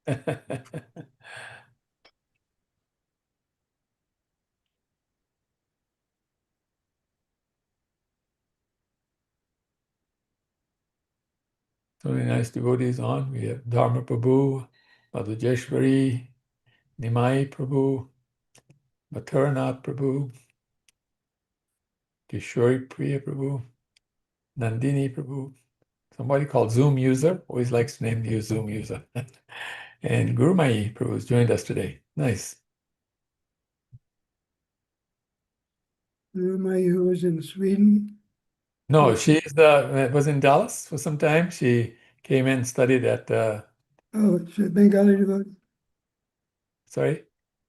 So many nice devotees on. We have Dharma Prabhu, Mother Jeshwari, Nimai Prabhu, Mathuranath Prabhu, Kishori Priya Prabhu, Nandini Prabhu, somebody called Zoom User, always likes to name you Zoom User. And Guru Mai Prabhu has joined us today. Nice. Rumai, who was in Sweden. No, she's was in Dallas for some time. She came in and studied at, Oh, she's a Bengali devotee. sorry?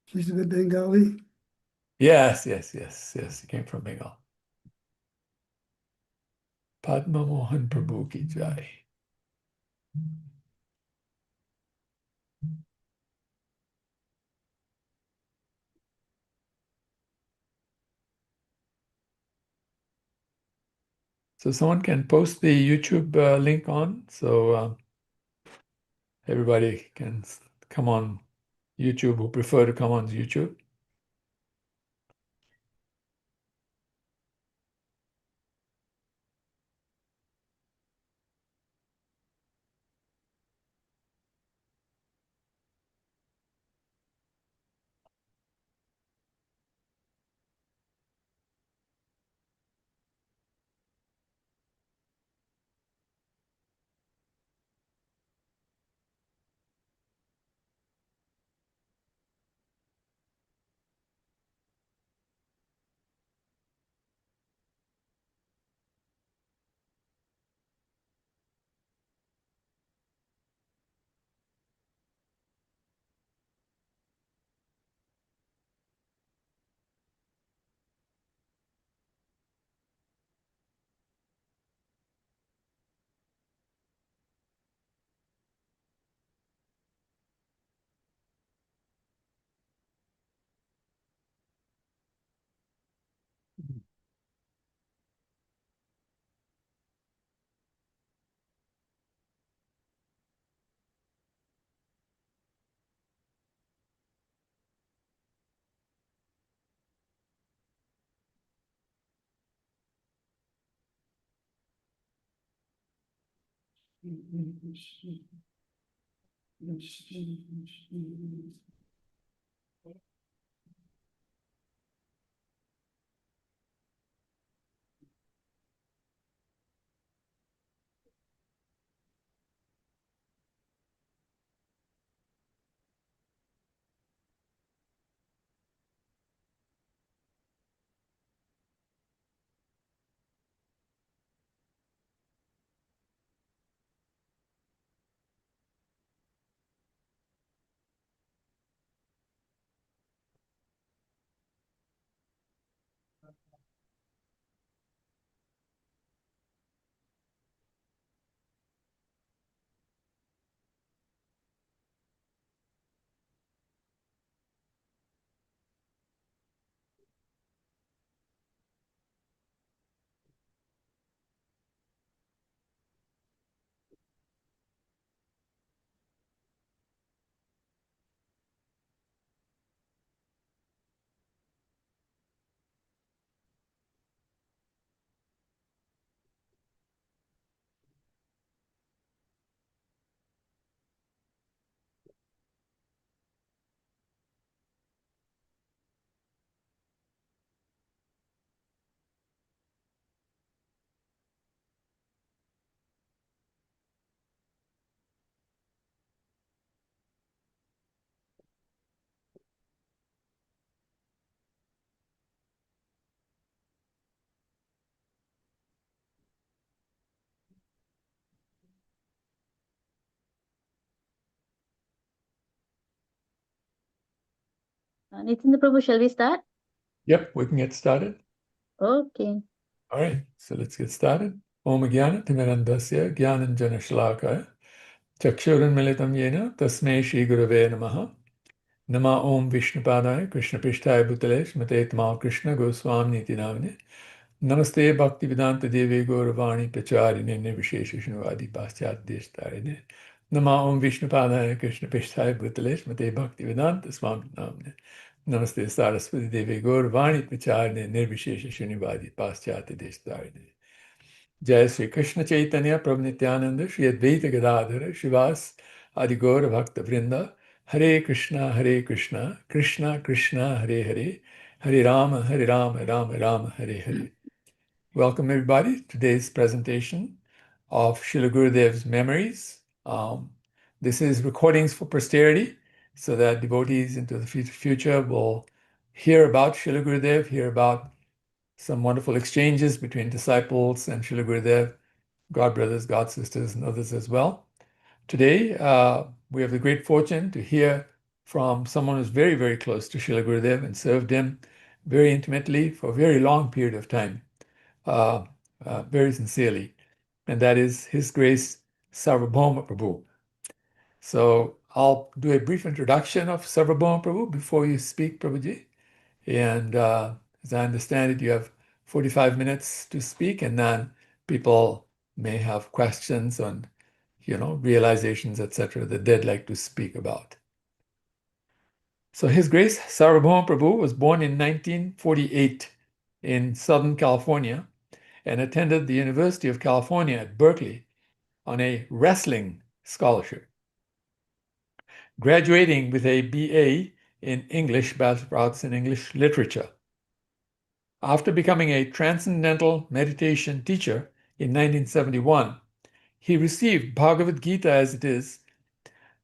She's a Bengali. Yes. She came from Bengal. Padma Mohan Prabhu ki jai. So someone can post the YouTube link on, so everybody can come on YouTube who prefer to come on YouTube. Nitendra Prabhu, shall we start? Yep, we can get started. Okay. All right, so let's get started. Om Jnana Timirandasya Jnananjana Shalakaya Chakshuranmilitam Yena Tasmai Shri Gurave Namaha Nama Om Vishnupadaya Krishna Prishtaya Bhutale Smate Tamal Krishna Goswami Niti Namane Namaste Bhakti Vedanta Devi Gauravani Pacharine Nirvishesha Shnuvadi Paschat Deshtarine Nama Om Vishnupadaya Krishna Pishtaya Bhutale Shmate Bhaktivedanta Swami Namne Namaste Saraswati Devi Gaurvani Pacharne Nirvishesha Shunivadi Paschati Deshtarine Jai Sri Krishna Chaitanya Prabhu Nityananda Shri Advaita Gadadhara Shivas Adi Gaura Bhakta Vrinda Hare Krishna Krishna Krishna Hare Hare Hare Rama Rama Rama Hare Hare. Welcome everybody to today's presentation of Srila Gurudev's memories. This is recordings for posterity so that devotees into the future will hear about Srila Gurudev, hear about some wonderful exchanges between disciples and Srila Gurudev, God brothers, God sisters, and others as well. Today, we have the great fortune to hear from someone who's very, very close to Srila Gurudev and served him very intimately for a very long period of time, very sincerely, and that is His Grace Sarvabhauma Prabhu. So I'll do a brief introduction of Sarvabhauma Prabhu before you speak, Prabhuji. And as I understand it, you have 45 minutes to speak, and then people may have questions on, realizations, etc., that they'd like to speak about. So His Grace Sarvabhauma Prabhu was born in 1948 in Southern California and attended the University of California at Berkeley on a wrestling scholarship, graduating with a BA in English, Bachelor of Arts in English Literature. After becoming a transcendental meditation teacher in 1971, he received Bhagavad Gita as it is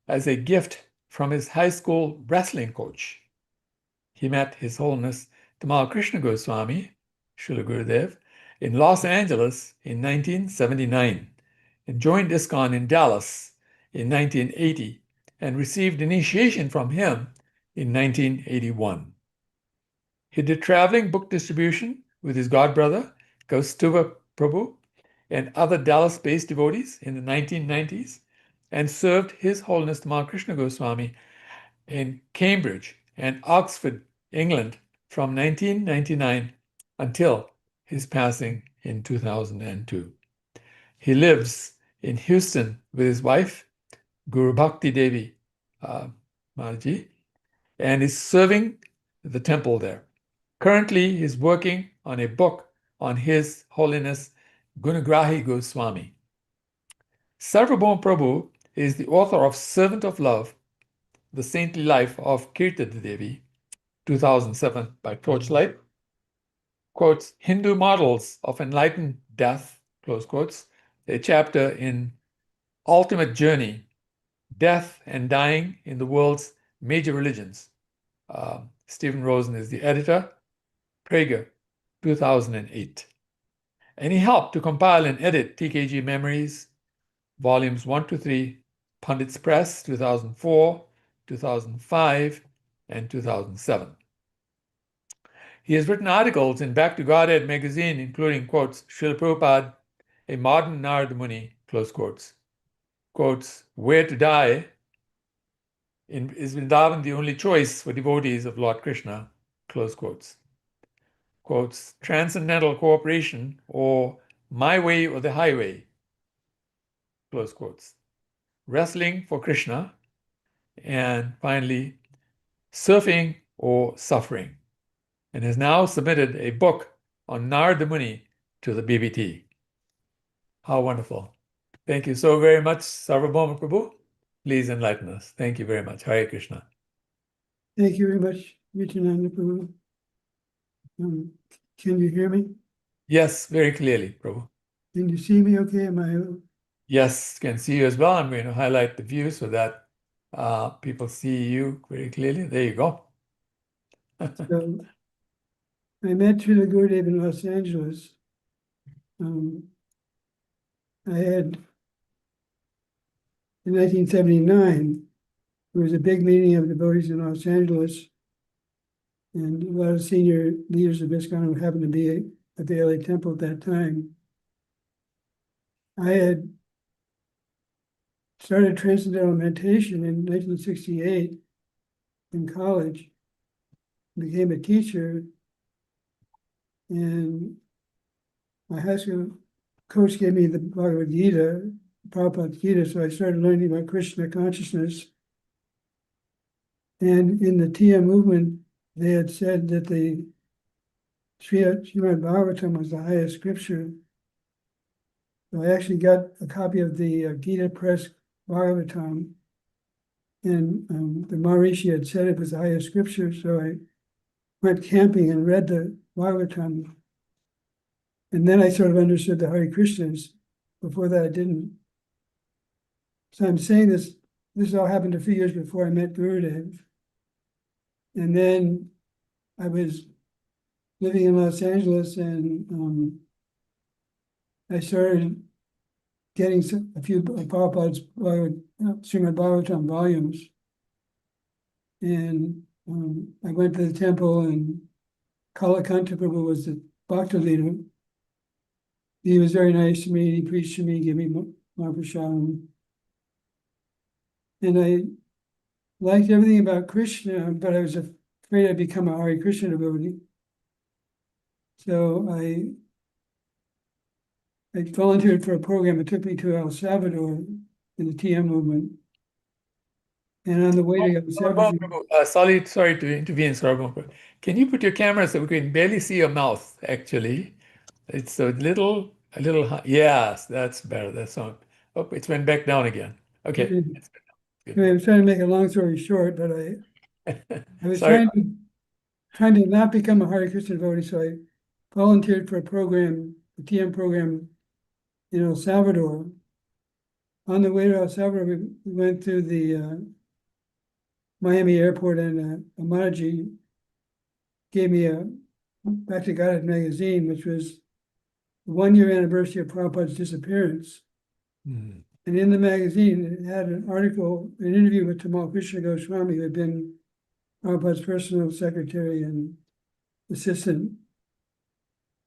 as a gift from his high school wrestling coach. He met His Holiness Tamal Krishna Goswami, Srila Gurudev, in Los Angeles in 1979 and joined ISKCON in Dallas in 1980 and received initiation from him in 1981. He did traveling book distribution with his godbrother, Kaustubha Prabhu, and other Dallas-based devotees in the 1990s, and served His Holiness Tamal Krishna Goswami in Cambridge and Oxford, England, from 1999 until his passing in 2002. He lives in Houston with his wife, Guru Bhakti Devi Maharaj, and is serving the temple there. Currently, he's working on a book on His Holiness Gunagrahi Goswami. Sarvabhauma Prabhu is the author of Servant of Love, The Saintly Life of Kirtana Devi, 2007 by Torchlight, quotes Hindu Models of Enlightened Death, close quotes, a chapter in Ultimate Journey, Death and Dying in the World's Major Religions. Stephen Rosen is the editor, Prager, 2008. And he helped to compile and edit TKG Memories, volumes 1 to 3, Pundits Press, 2004, 2005, and 2007. He has written articles in Back to Godhead magazine, including, quotes, Srila Prabhupada, a modern Narada Muni, close quotes. Quotes, Where to Die, is Vrindavan the only choice for devotees of Lord Krishna, close quotes. Quotes, Transcendental Cooperation, or My Way or the Highway, close quotes. Wrestling for Krishna, and finally, Surfing or Suffering, and has now submitted a book on Narada Muni to the BBT. How wonderful. Thank you so very much, Sarvabhauma Prabhu. Please enlighten us. Thank you very much. Hare Krishna. Thank you very much, Nityananda Prabhu. Can you hear me? Yes, very clearly, Prabhu. Can you see me okay? Am I? Yes, can see you as well. I'm going to highlight the view so that people see you very clearly. There you go. So, I met Srila Gurudev in Los Angeles. I had, in 1979, there was a big meeting of devotees in Los Angeles, and a lot of senior leaders of ISKCON who happened to be at the LA temple at that time. I had started transcendental meditation in 1968 in college, became a teacher, and my high school coach gave me the Bhagavad Gita Prabhupada's Gita, so I started learning about Krishna consciousness. And in the TM movement, they had said that the Srimad Bhagavatam was the highest scripture. So I actually got a copy of the Gita Press Bhagavatam, and the Maharishi had said it was the highest scripture, so I went camping and read the Bhagavatam. And then I sort of understood the Hare Krishnas. Before that, I didn't. So I'm saying this all happened a few years before I met Gurudev. And then I was living in Los Angeles, and I started getting a few of Prabhupada's Srimad Bhagavatam volumes. And I went to the temple, and Kalakanta Prabhu was the Bhakta leader. He was very nice to me. He preached to me, gave me Mahaprasadam. And I liked everything about Krishna, but I was afraid I'd become a Hare Krishna devotee. So I volunteered for a program that took me to El Salvador in the TM movement. And on the way to El Salvador, Sorry to intervene, Sarvabhauma. Can you put your camera so we can barely see your mouth, actually? It's a little, yes, that's better. That's not, oh, it went back down again. Okay. anyway, I was trying to make a long story short, but I was Sorry. trying to not become a Hare Krishna devotee, so I volunteered for a program, a TM program in El Salvador. On the way to El Salvador, we went through the Miami airport, and Maharaj gave me a Back to Godhead magazine, which was the 1-year anniversary of Prabhupada's disappearance. Mm. And in the magazine, it had an article, an interview with Tamal Krishna Goswami, who had been Prabhupada's personal secretary and assistant.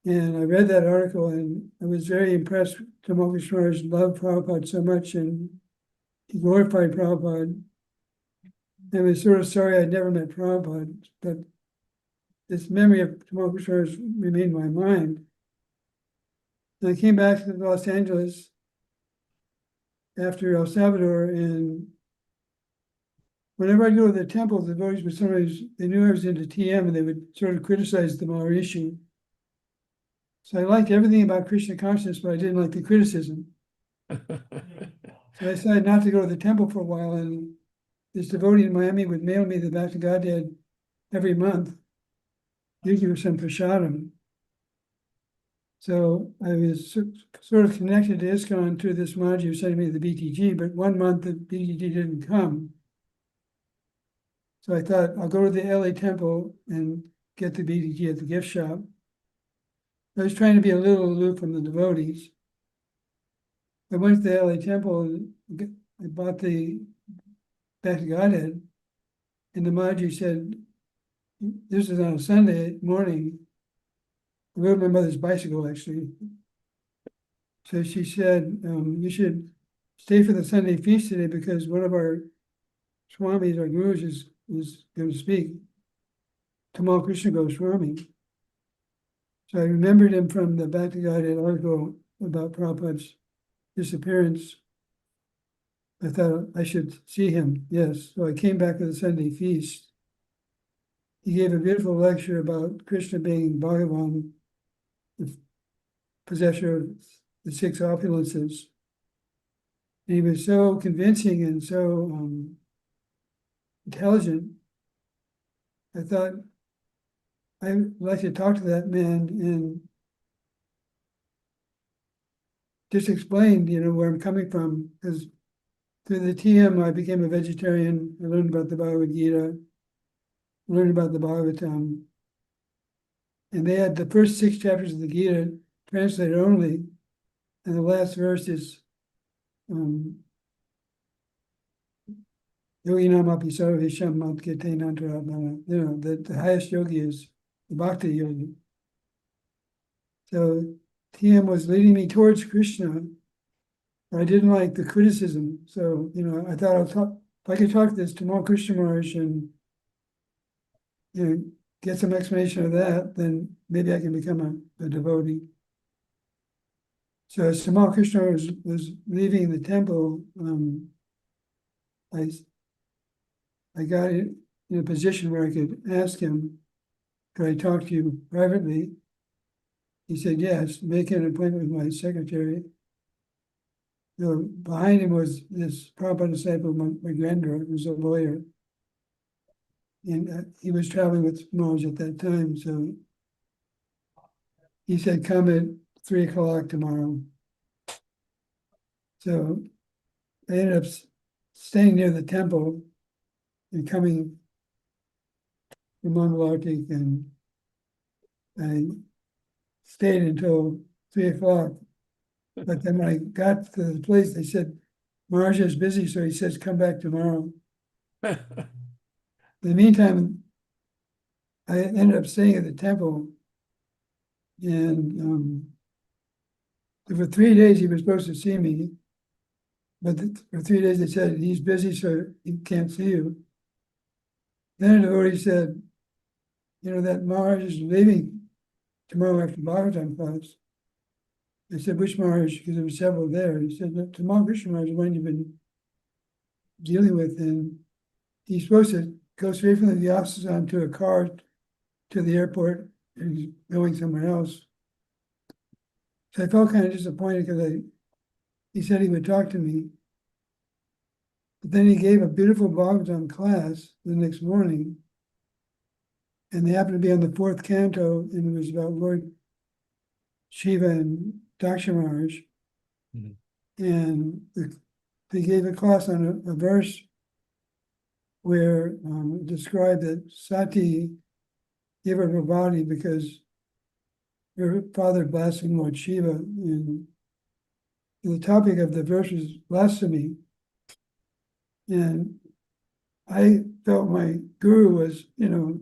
And I read that article, and I was very impressed. Tamal Krishna loved Prabhupada so much, and he glorified Prabhupada. I was sort of sorry I'd never met Prabhupada, but this memory of Tamal Krishna remained in my mind. And I came back to Los Angeles after El Salvador, and whenever I'd go to the temple, the devotees would sometimes, they knew I was into TM, and they would sort of criticize the Maharishi. So I liked everything about Krishna consciousness, but I didn't like the criticism. So I decided not to go to the temple for a while, and this devotee in Miami would mail me the Back to Godhead every month, usually with some prasadam. So I was sort of connected to ISKCON through this Maharaj who sent me the BTG, but 1 month the BTG didn't come. So I thought I'll go to the LA temple and get the BTG at the gift shop. I was trying to be a little aloof from the devotees. I went to the LA temple and I bought the Back to Godhead, and the Maharaj said, this is on a Sunday morning. I rode my mother's bicycle, actually. So she said, you should stay for the Sunday feast today because one of our Swamis, our gurus, is going to speak, Tamal Krishna Goswami. So I remembered him from the Back to Godhead article about Prabhupada's disappearance. I thought I should see him, yes. So I came back to the Sunday feast. He gave a beautiful lecture about Krishna being Bhagavan, the possessor of the 6 opulences. And he was so convincing and so intelligent. I thought I'd like to talk to that man and just explain, where I'm coming from. Because through the TM, I became a vegetarian. I learned about the Bhagavad Gita, learned about the Bhagavatam. And they had the first 6 chapters of the Gita translated only. And the last verse is Yogi Namapi Sarvesham Mat Kete Nantaratmana. The highest yogi is the Bhakti yogi. So TM was leading me towards Krishna. I didn't like the criticism. So, I thought if I could talk this to Tamal Krishna Maharaj and get some explanation of that, then maybe I can become a devotee. So as Tamal Krishna was leaving the temple, I got in a position where I could ask him, could I talk to you privately? He said, yes, make an appointment with my secretary. So behind him was this Prabhupada disciple, Magrendra, who was a lawyer. And he was traveling with Maharaj at that time. So he said, come at 3 o'clock tomorrow. So I ended up staying near the temple and coming to Mangalartik, and I stayed until 3 o'clock. But then when I got to the place, they said, Maharaj is busy, so he says, come back tomorrow. In the meantime, I ended up staying at the temple, and for 3 days he was supposed to see me, but for 3 days they said, he's busy, so he can't see you. Then a devotee said, you know, that Maharaj is leaving tomorrow after Bhagavatam class. I said, which Maharaj? Because there were several there. He said, Tamal Krishna Maharaj is one you've been dealing with, and he's supposed to go straight from the offices onto a car to the airport, and he's going somewhere else. So I felt kind of disappointed because he said he would talk to me. But then he gave a beautiful Bhagavatam class the next morning, and they happened to be on the 4th canto, and it was about Lord Shiva and Daksha Maharaj. Mm-hmm. And they gave a class on a verse where it described that Sati gave her her body because her father blasphemed Lord Shiva. And the topic of the verse was blasphemy. And I felt my guru was, you know,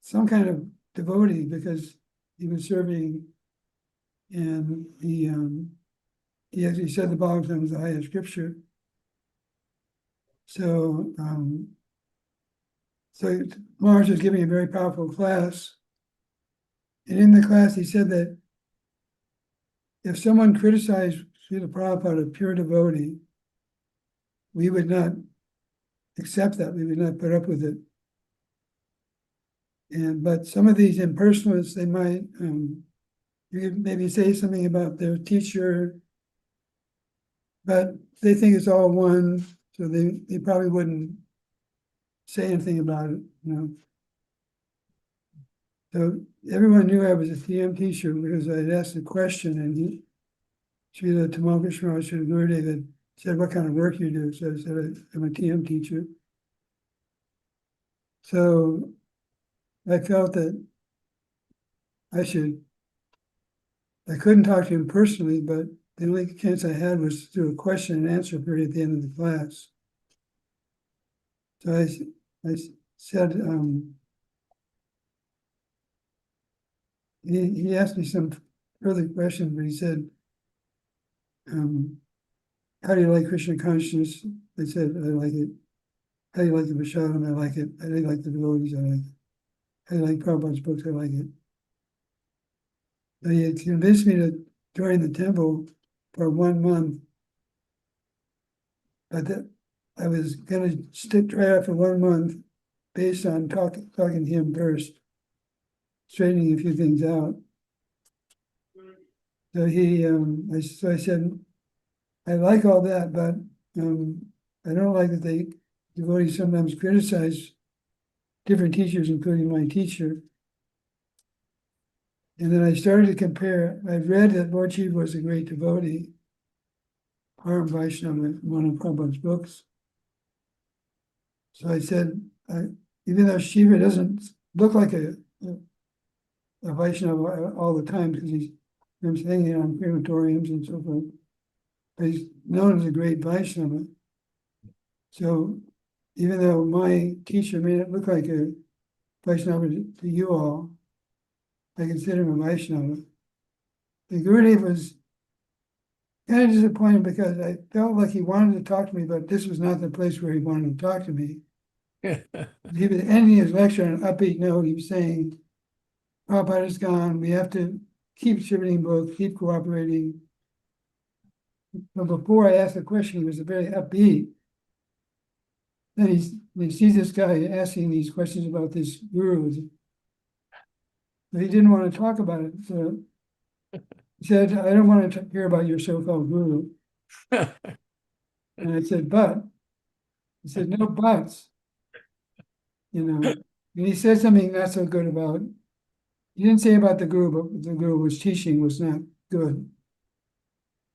some kind of devotee because he was serving, and he actually said the Bhagavatam was the highest scripture. So, so Maharaj was giving a very powerful class, and in the class he said that if someone criticized Srila Prabhupada, a pure devotee, we would not accept that. We would not put up with it. But some of these impersonalists, they might maybe say something about their teacher, but they think it's all one, so they probably wouldn't say anything about it, you know. So everyone knew I was a TM teacher because I had asked a question, and Srila Tamal Krishna Gurudev had said, what kind of work you do? So I said, I'm a TM teacher. So I felt that I couldn't talk to him personally, but the only chance I had was to do a question and answer period at the end of the class. So I said, he asked me some further questions, but he said, how do you like Krishna consciousness? I said, I like it. How do you like the Prashadam? I like it. How do you like the devotees? I like it. How do you like Prabhupada's books? I like it. So he had convinced me to join the temple for 1 month, but that I was going to stick right after 1 month based on talking to him first, straightening a few things out. So I said, I like all that, but I don't like that devotees sometimes criticize different teachers, including my teacher. And then I started to compare. I read that Lord Shiva was a great devotee, Param Vaishnava, one of Prabhupada's books. So I said, even though Shiva doesn't look like a Vaishnava all the time because he's hanging on crematoriums and so forth, but he's known as a great Vaishnava. So even though my teacher may not look like a Vaishnava to you all, I consider him a Vaishnava. The Gurudev was kind of disappointed because I felt like he wanted to talk to me, but this was not the place where he wanted to talk to me. He was ending his lecture on an upbeat note. He was saying, Prabhupada is gone. We have to keep distributing both, keep cooperating. But before I asked the question, he was very upbeat. Then he sees this guy asking these questions about this guru. But he didn't want to talk about it. So he said, I don't want to hear about your so-called guru. And I said, but. He said, no buts. And he said something not so good about, he didn't say about the guru, but the guru was teaching was not good.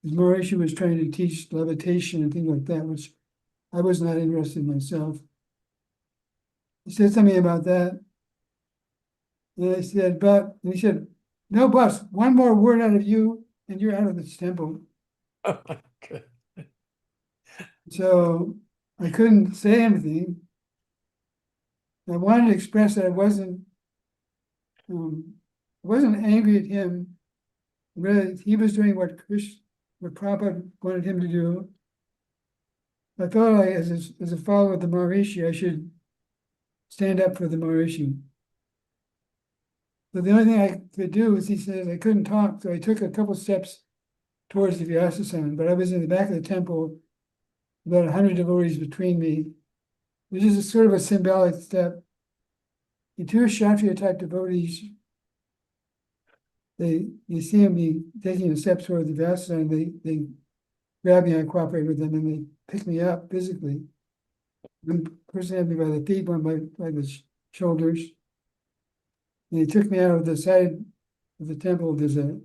Maharaj was trying to teach levitation and things like that, which I was not interested in myself. He said something about that. And I said, and he said, no buts, one more word out of you and you're out of this temple. Okay. So I couldn't say anything. I wanted to express that I wasn't angry at him. Really, he was doing what Prabhupada wanted him to do. I thought like as a follower of the Maharishi, I should stand up for the Maharishi. So the only thing I could do was, he said I couldn't talk, so I took a couple steps towards the Vyasasan, but I was in the back of the temple, about 100 devotees between me, which is a sort of a symbolic step. The two Kshatriya type devotees, you see them be taking a step toward the Vyasasan, they grab me, I cooperate with them, and they pick me up physically. One person had me by the feet, one by the shoulders. And they took me out of the side of the temple. There's an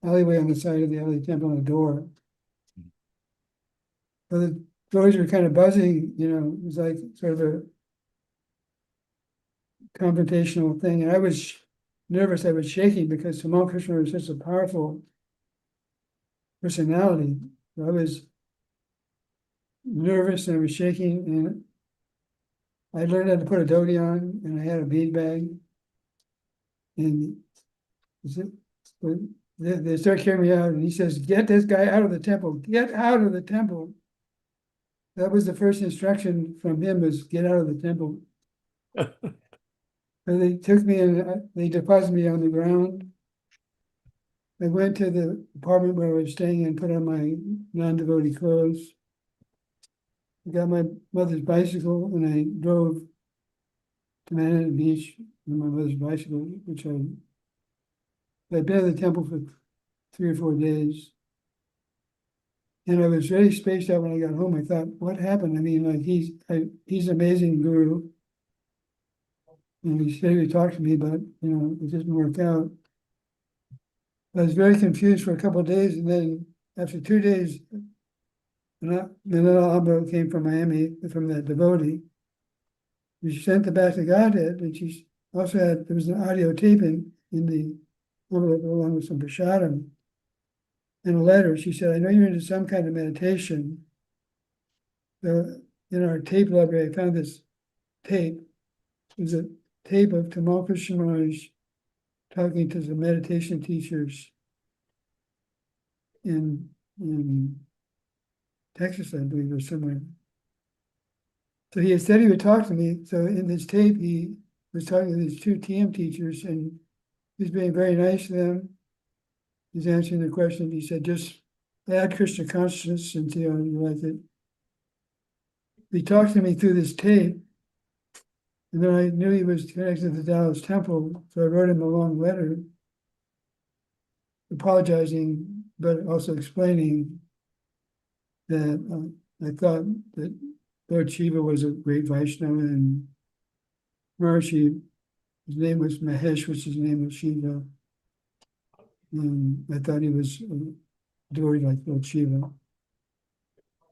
alleyway on the side of the alley temple and a door. So the doors were kind of buzzing, it was like sort of a confrontational thing. And I was nervous, I was shaking because Tamal Krishna was such a powerful personality. So I was nervous and I was shaking, and I learned how to put a dhoti on, and I had a bead bag. And they start carrying me out, and he says, get this guy out of the temple, get out of the temple. That was the first instruction from him, was get out of the temple. And they took me and they deposited me on the ground. I went to the apartment where I was staying and put on my non-devotee clothes. I got my mother's bicycle and I drove to Manhattan Beach on my mother's bicycle, which I'd been at the temple for 3 or 4 days. And I was very spaced out when I got home. I thought, what happened? I mean, like he's an amazing guru. And he said he talked to me, but it didn't work out. I was very confused for a couple of days, and then after 2 days, Manila Abba came from Miami, from that devotee. She sent it back to Godhead, and she also there was an audio taping in the envelope along with some prasadam. In a letter, she said, I know you're into some kind of meditation. So in our tape library, I found this tape. It was a tape of Tamal Krishna Maharaj talking to the meditation teachers in Texas, I believe, or somewhere. So he had said he would talk to me. So in this tape, he was talking to these 2 TM teachers, and he's being very nice to them. He's answering the question. He said, just add Krishna consciousness and see how you like it. He talked to me through this tape, and then I knew he was connected to the Dallas Temple, so I wrote him a long letter apologizing, but also explaining that I thought that Lord Shiva was a great Vaishnava, and Maharishi, his name was Mahesh, which is the name of Shiva. And I thought he was a devotee like Lord Shiva.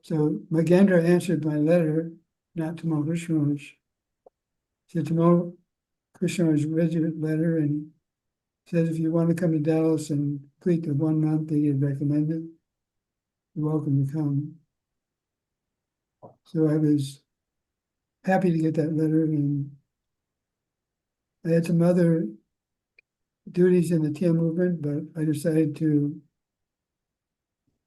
So Magendra answered my letter, not Tamal Krishna Maharaj. He said, Tamal Krishna Maharaj read your letter and says, if you want to come to Dallas and complete the 1 month that he had recommended, you're welcome to come. So I was happy to get that letter, and I had some other duties in the TM movement, but I decided I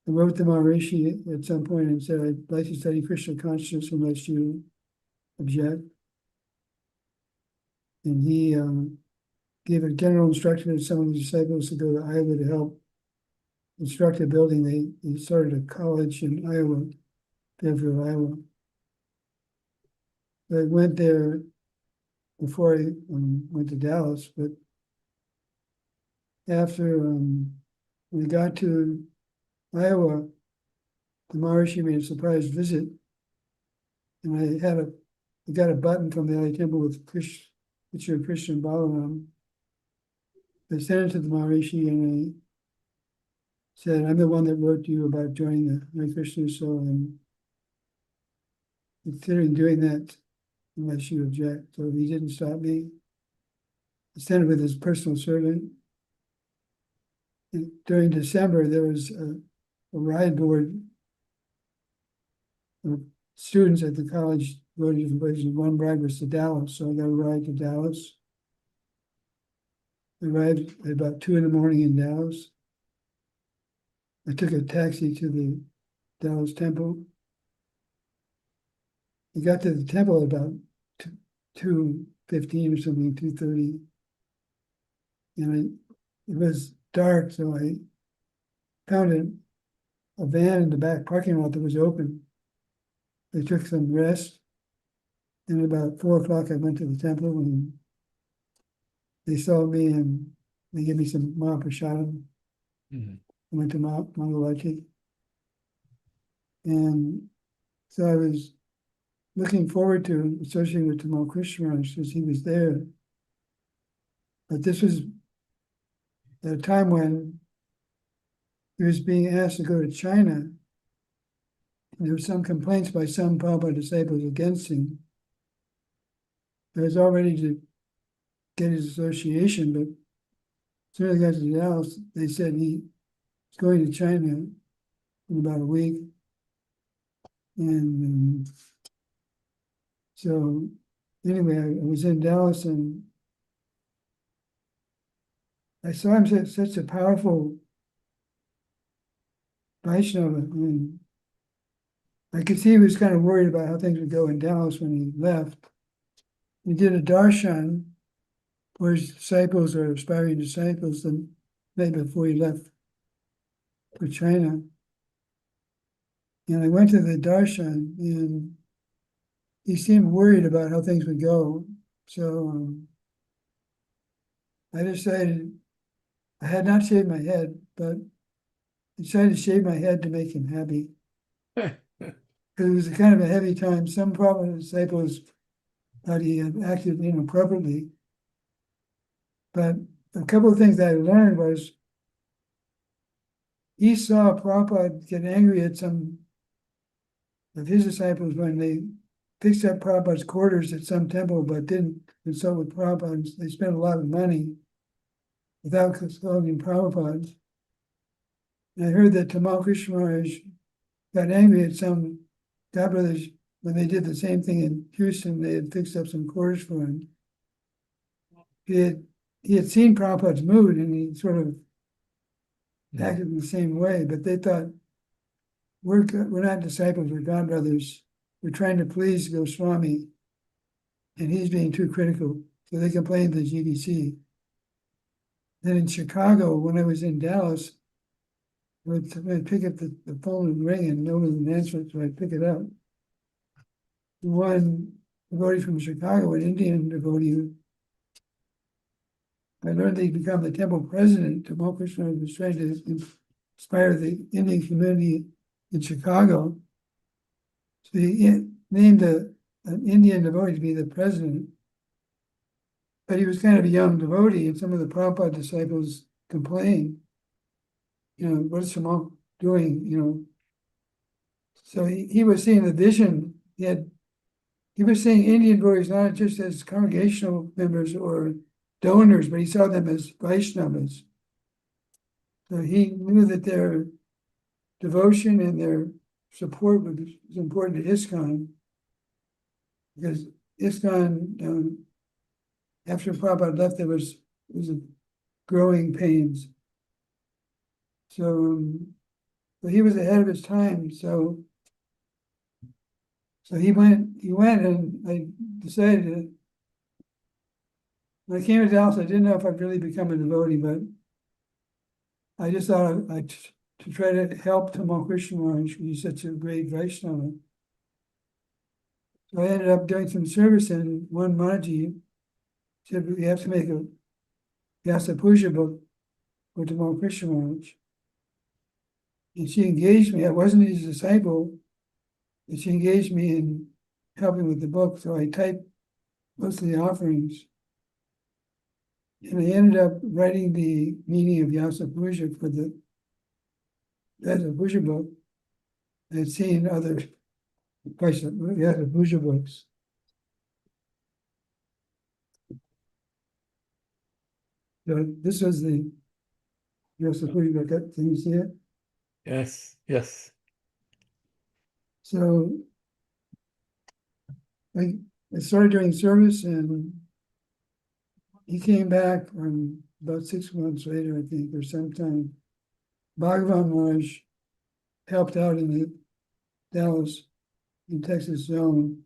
wrote to Maharishi at some point and said, I'd like to study Krishna consciousness unless you object. And he gave a general instruction to some of the disciples to go to Iowa to help construct a building. They started a college in Iowa, Fairfield, Iowa. I went there before I went to Dallas, but after we got to Iowa, the Maharishi made a surprise visit, and I got a button from the LA Temple with picture of Krishna and Balaram. I sent it to the Maharishi and I said, I'm the one that wrote to you about joining the Hare Krishna, so I'm considering doing that unless you object. So he didn't stop me. I sent it with his personal servant. And during December, there was a ride board of students at the college going to different places. One ride was to Dallas, so I got a ride to Dallas. I arrived at about 2 a.m. in Dallas. I took a taxi to the Dallas temple. I got to the temple at about 2:15 or something, 2:30. And it was dark, so I found a van in the back parking lot that was open. I took some rest. And about 4 o'clock, I went to the temple and they saw me and they gave me some Mahaprasadam. Mm-hmm. I went to Mangalati. And so I was looking forward to associating with Tamal Krishna because he was there. But this was at a time when he was being asked to go to China. And there were some complaints by some Prabhupada disciples against him. I was all ready to get his association, but as soon as I got to Dallas, they said he's going to China in about a week. And so anyway, I was in Dallas and I saw him such a powerful Vaishnava. And I could see he was kind of worried about how things would go in Dallas when he left. He did a darshan for his disciples or aspiring disciples the night before he left for China. And I went to the darshan and he seemed worried about how things would go. So I decided, I had not shaved my head, but I decided to shave my head to make him happy. Because it was a kind of a heavy time. Some prominent disciples thought he had acted inappropriately. But a couple of things that I learned was he saw Prabhupada get angry at some of his disciples when they fixed up Prabhupada's quarters at some temple but didn't consult with Prabhupada. They spent a lot of money without consulting Prabhupada. And I heard that Tamal Krishna Maharaj got angry at some godbrothers when they did the same thing in Houston. They had fixed up some quarters for him. He had seen Prabhupada's mood and he sort of acted in the same way, but they thought, we're not disciples, we're godbrothers. We're trying to please Goswami and he's being too critical. So they complained to the GBC. Then in Chicago, when I was in Dallas, I'd pick up the phone and ring and no one would answer it, so I'd pick it up. One devotee from Chicago, an Indian devotee, I learned that he'd become the temple president. Tamal Krishna was trying to inspire the Indian community in Chicago. So he named an Indian devotee to be the president. But he was kind of a young devotee, and some of the Prabhupada disciples complained, what is Tamal doing, So he was seeing the vision. He was seeing Indian devotees not just as congregational members or donors, but he saw them as Vaishnavas. So he knew that their devotion and their support was important to ISKCON, because ISKCON, after Prabhupada left, there was a growing pains. So he was ahead of his time. So he went and I decided when I came to Dallas, I didn't know if I'd really become a devotee, but I just thought to try to help Tamal Krishna Maharaj, he's such a great Vaishnava. So I ended up doing some service, and one Mataji said, we have to make a Vyasa Puja book for Tamal Krishna Maharaj. And she engaged me. I wasn't his disciple, but she engaged me in helping with the book. So I typed most of the offerings. And I ended up writing the meaning of Vyasa Puja for the Vyasa Puja book. I had seen other Vyasa Puja books. So this was the Vyasa Puja book. Can you see it? Yes, yes. So I started doing service, and he came back about 6 months later, I think, or sometime. Bhagavan Maharaj helped out in the Dallas and Texas zone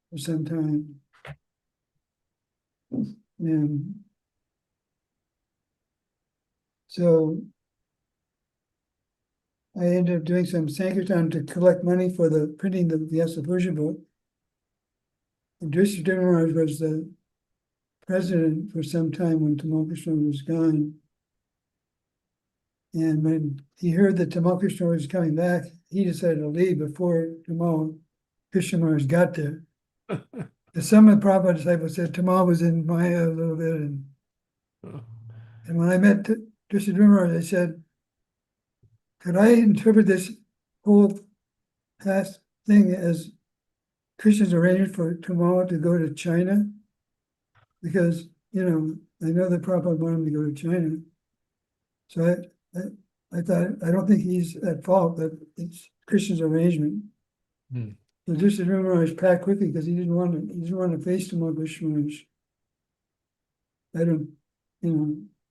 for some time. And so I ended up doing some Sankirtan to collect money for the printing of the Vyasa Puja book. And Drishti Maharaj was the president for some time when Tamal Krishna was gone. And when he heard that Tamal Krishna was coming back, he decided to leave before Tamal Krishna Maharaj got there. Some of the Prabhupada disciples said Tamal was in Maya a little bit. And when I met Drishti Maharaj, I said, could I interpret this whole past thing as Krishna's arrangement for Tamal to go to China? Because, I know that Prabhupada wanted him to go to China. So I thought, I don't think he's at fault, but it's Krishna's arrangement. So just the Maharaj packed quickly because he didn't want to face Tamal Krishna Maharaj. I don't,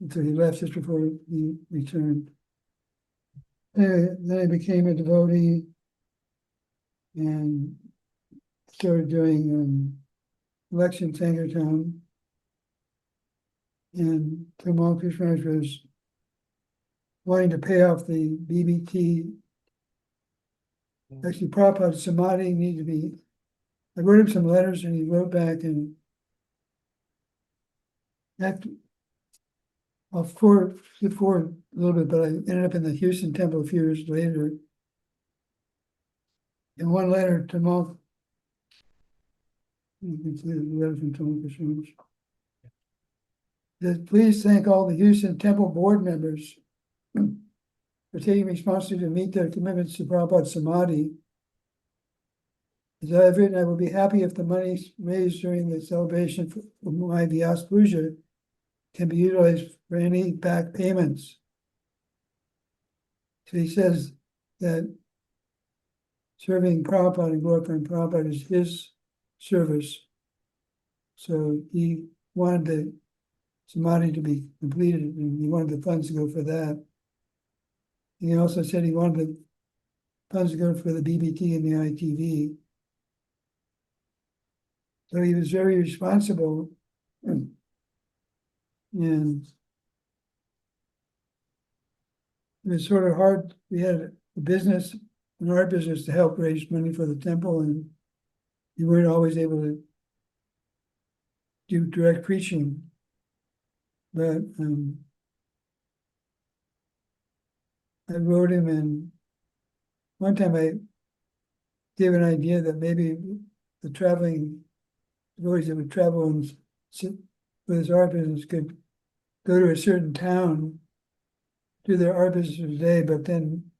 until he left just before he returned. Anyway, then I became a devotee and started doing election Sankirtan. And Tamal Krishna Maharaj was wanting to pay off the BBT. Actually, Prabhupada's samadhi needed to be. I wrote him some letters, and he wrote back, and I'll skip forward a little bit, but I ended up in the Houston temple a few years later. In one letter, Tamal, you can see the letter from Tamal Krishna Maharaj. Says, please thank all the Houston temple board members for taking responsibility to meet their commitments to Prabhupada's samadhi. As I have written, I will be happy if the money raised during the celebration for my Vyasa Puja can be utilized for any back payments. So he says that serving Prabhupada and glorifying Prabhupada is his service. So he wanted the samadhi to be completed, and he wanted the funds to go for that. And he also said he wanted the funds to go for the BBT and the ITV. So he was very responsible, and it was sort of hard. We had a business, an art business, to help raise money for the temple, and you weren't always able to do direct preaching. But I wrote him, and one time I gave an idea that maybe the traveling devotees that would travel and sit with his art business could go to a certain town, do their art business for the day, but then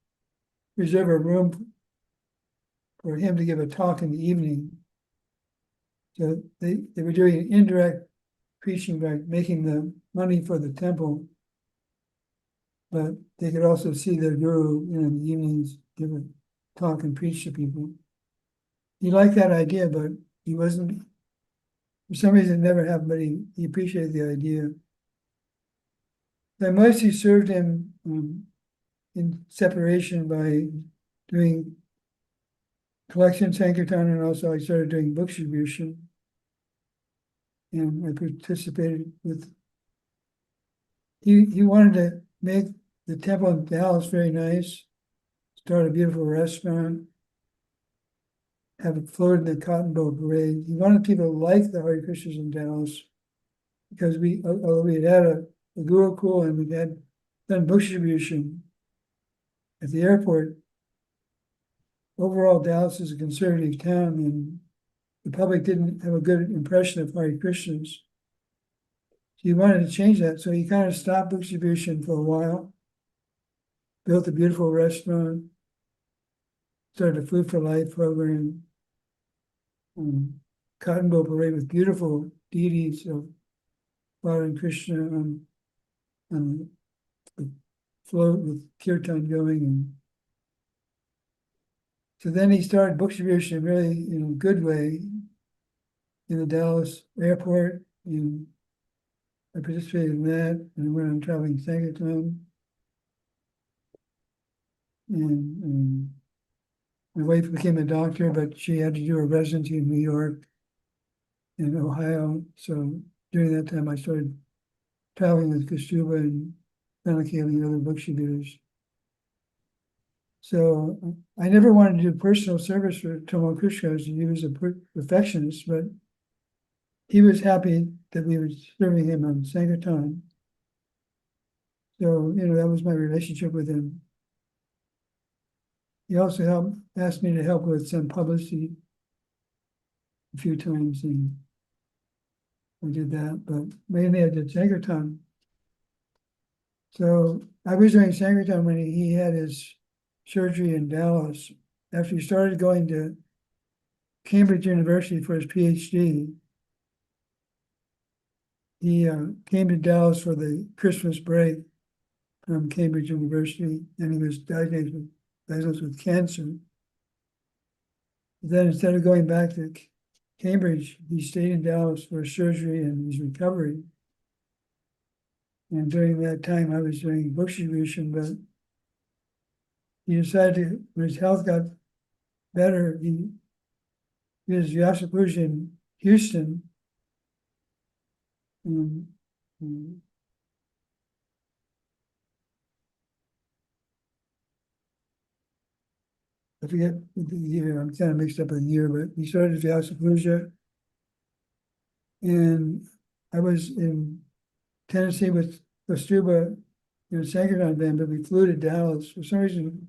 reserve a room for him to give a talk in the evening. So they were doing indirect preaching by making the money for the temple, but they could also see their guru in the evenings, give a talk and preach to people. He liked that idea, but he wasn't, for some reason, it never happened, but he appreciated the idea. I mostly served him in separation by doing collection Sankirtan, and also I started doing book distribution. and I participated with. He wanted to make the temple in Dallas very nice, start a beautiful restaurant, have it float in the Cotton Bowl Parade. He wanted people to like the Hare Krishnas in Dallas, because although we had a Gurukul and we had done book distribution at the airport, overall Dallas is a conservative town and the public didn't have a good impression of Hare Krishnas. So he wanted to change that. So he kind of stopped book distribution for a while, built a beautiful restaurant, started a Food for Life program, Cotton Bowl Parade with beautiful deities of Radha and Krishna on the float with kirtan going. And so then he started book distribution really in a good way in the Dallas airport, and I participated in that, and I went on traveling Sankirtan. And my wife became a doctor, but she had to do a residency in New York and Ohio. So during that time, I started traveling with Kastuba and Nanakali and other book distributors. So I never wanted to do personal service for Tamal Krishna because he was a perfectionist, but he was happy that we were serving him on Sankirtan. So, that was my relationship with him. He also asked me to help with some publicity a few times, and I did that, but mainly I did Sankirtan. So I was doing Sankirtan when he had his surgery in Dallas. After he started going to Cambridge University for his PhD, he came to Dallas for the Christmas break from Cambridge University, and he was diagnosed with cancer. Then instead of going back to Cambridge, he stayed in Dallas for surgery and his recovery. And during that time, I was doing book distribution, but he decided when his health got better, he did his Vyasa Puja in Houston. I forget the year, I'm kind of mixed up in the year, but he started Vyasa Puja. And I was in Tennessee with Kastuba in a Sankirtan band, but we flew to Dallas. For some reason,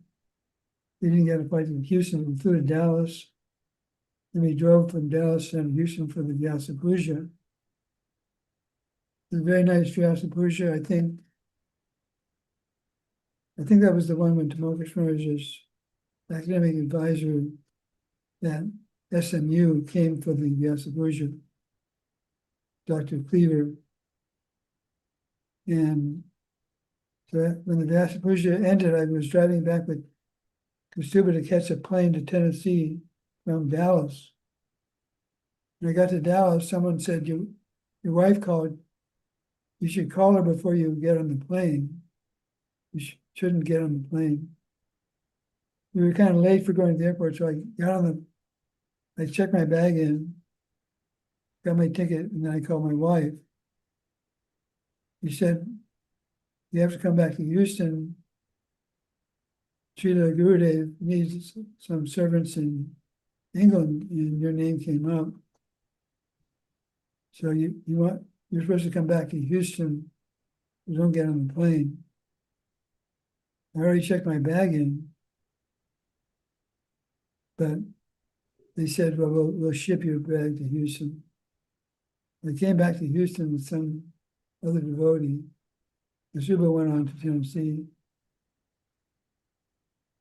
we didn't get a flight to Houston. We flew to Dallas. And we drove from Dallas to Houston for the Vyasa Puja. It was a very nice Vyasa Puja. I think that was the one when Tamal Krishna was his academic advisor that SMU came for the Vyasa Puja, Dr. Cleaver. And so when the Vyasa Puja ended, I was driving back with Kastuba to catch a plane to Tennessee from Dallas. When I got to Dallas, someone said, your wife called. You should call her before you get on the plane. You shouldn't get on the plane. We were kind of late for going to the airport, so I checked my bag in, got my ticket, and then I called my wife. He said, you have to come back to Houston. Srila Gurudev needs some servants in England, and your name came up. So you're supposed to come back to Houston. You don't get on the plane. I already checked my bag in, but they said, well, we'll ship your bag to Houston. I came back to Houston with some other devotee. The Suba went on to Tennessee.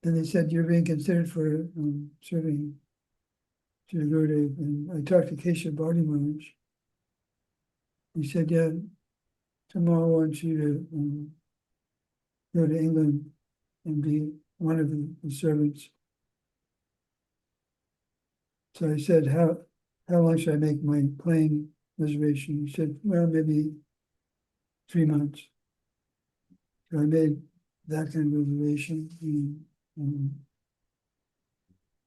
Then they said, you're being considered for serving to the Gurudev. And I talked to Keshav Bharti Maharaj. He said, yeah, Tamal wants you to go to England and be one of the servants. So I said, how long should I make my plane reservation? He said, well, maybe 3 months. So I made that kind of reservation. And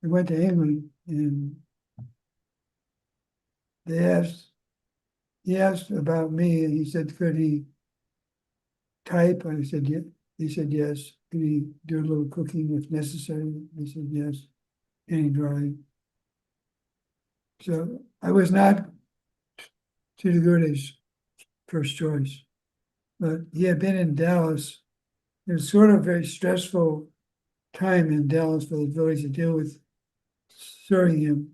I went to England, and they asked he asked about me, and he said, could he type? I said, yeah. He said, yes. Could he do a little cooking if necessary? I said, yes. And he drive. So I was not Srila Gurudev's first choice, but he had been in Dallas. It was sort of a very stressful time in Dallas for the devotees to deal with serving him.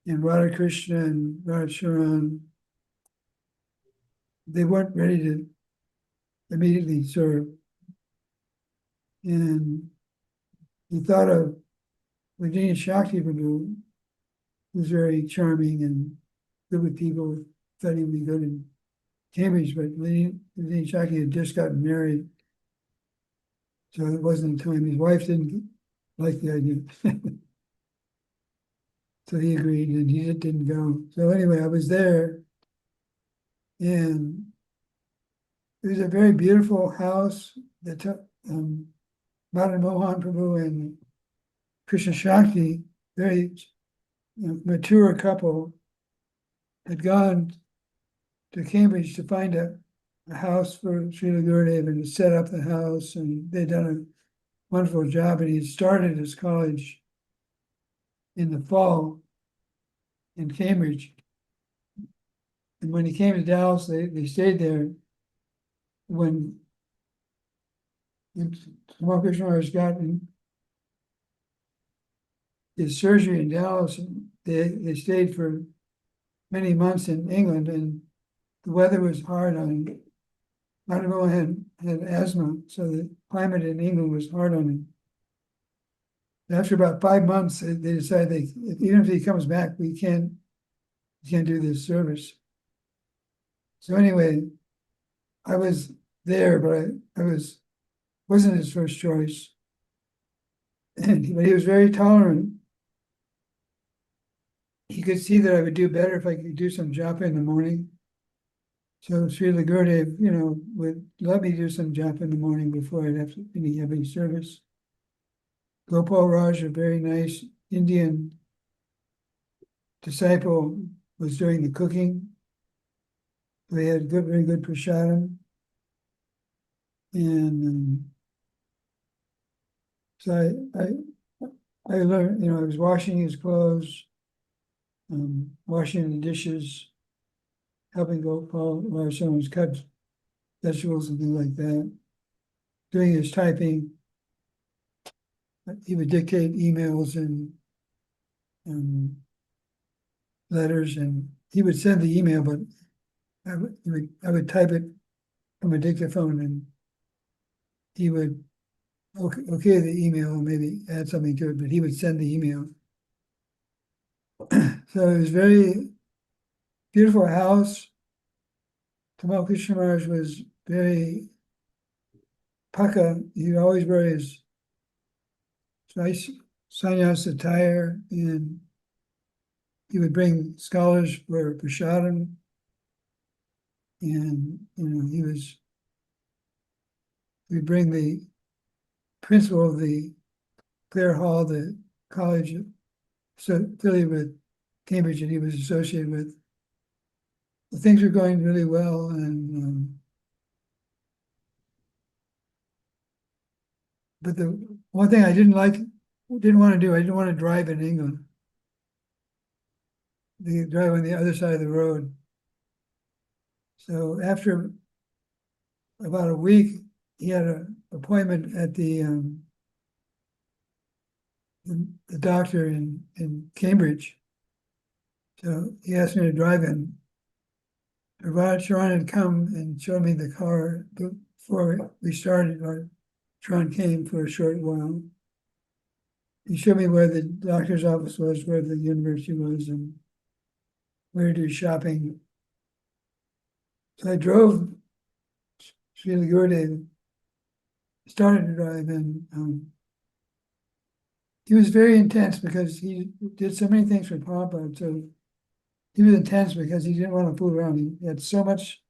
And Radha Krishna and Radha Sharan, they weren't ready to immediately serve. And he thought of Virginia Shakti Prabhu, who was very charming and good with people, thought he would be good in Cambridge, but Virginia Shakti had just gotten married. So it wasn't the time. His wife didn't like the idea. So he agreed and he didn't go. So anyway, I was there and it was a very beautiful house that Madan Mohan Prabhu and Krishna Shakti, very mature couple, had gone to Cambridge to find a house for Srila Gurudev and to set up the house, and they'd done a wonderful job, and he started his college in the fall in Cambridge. And when he came to Dallas, they stayed there. When Tamal Krishna Maharaj got his surgery in Dallas, they stayed for many months in England, and the weather was hard on him. Madhava had asthma, so the climate in England was hard on him. After about 5 months, they decided even if he comes back, we can't do this service. So anyway, I was there, but I wasn't his first choice. But he was very tolerant. He could see that I would do better if I could do some japa in the morning. So Srila Gurudev, would let me do some japa in the morning before I'd have any heavy service. Gopal Raj, a very nice Indian disciple, was doing the cooking. They had very good prasadam. And so I learned, I was washing his clothes, washing the dishes, helping Gopal Raj someone's cut vegetables and things like that, doing his typing. He would dictate emails and letters, and he would send the email, but I would type it from a dictaphone, and he would okay the email and maybe add something to it, but he would send the email. So it was very beautiful house. Tamal Krishna Maharaj was very paka. He'd always wear his nice sannyas attire, and he would bring scholars for prasadam. And we'd bring the principal of the Clare Hall, the college affiliated with Cambridge, and he was associated with. The things were going really well, and but the one thing I didn't want to do, I didn't want to drive in England. They drive on the other side of the road. So after about a week, he had an appointment at the doctor in Cambridge. So he asked me to drive in. Maharaj Sharan had come and showed me the car before we started. Sharan came for a short while. He showed me where the doctor's office was, where the university was, and where to do shopping. So I drove Srila Gurudev, started to drive, and he was very intense because he did so many things for Prabhupada. So he was intense because he didn't want to fool around. He had so much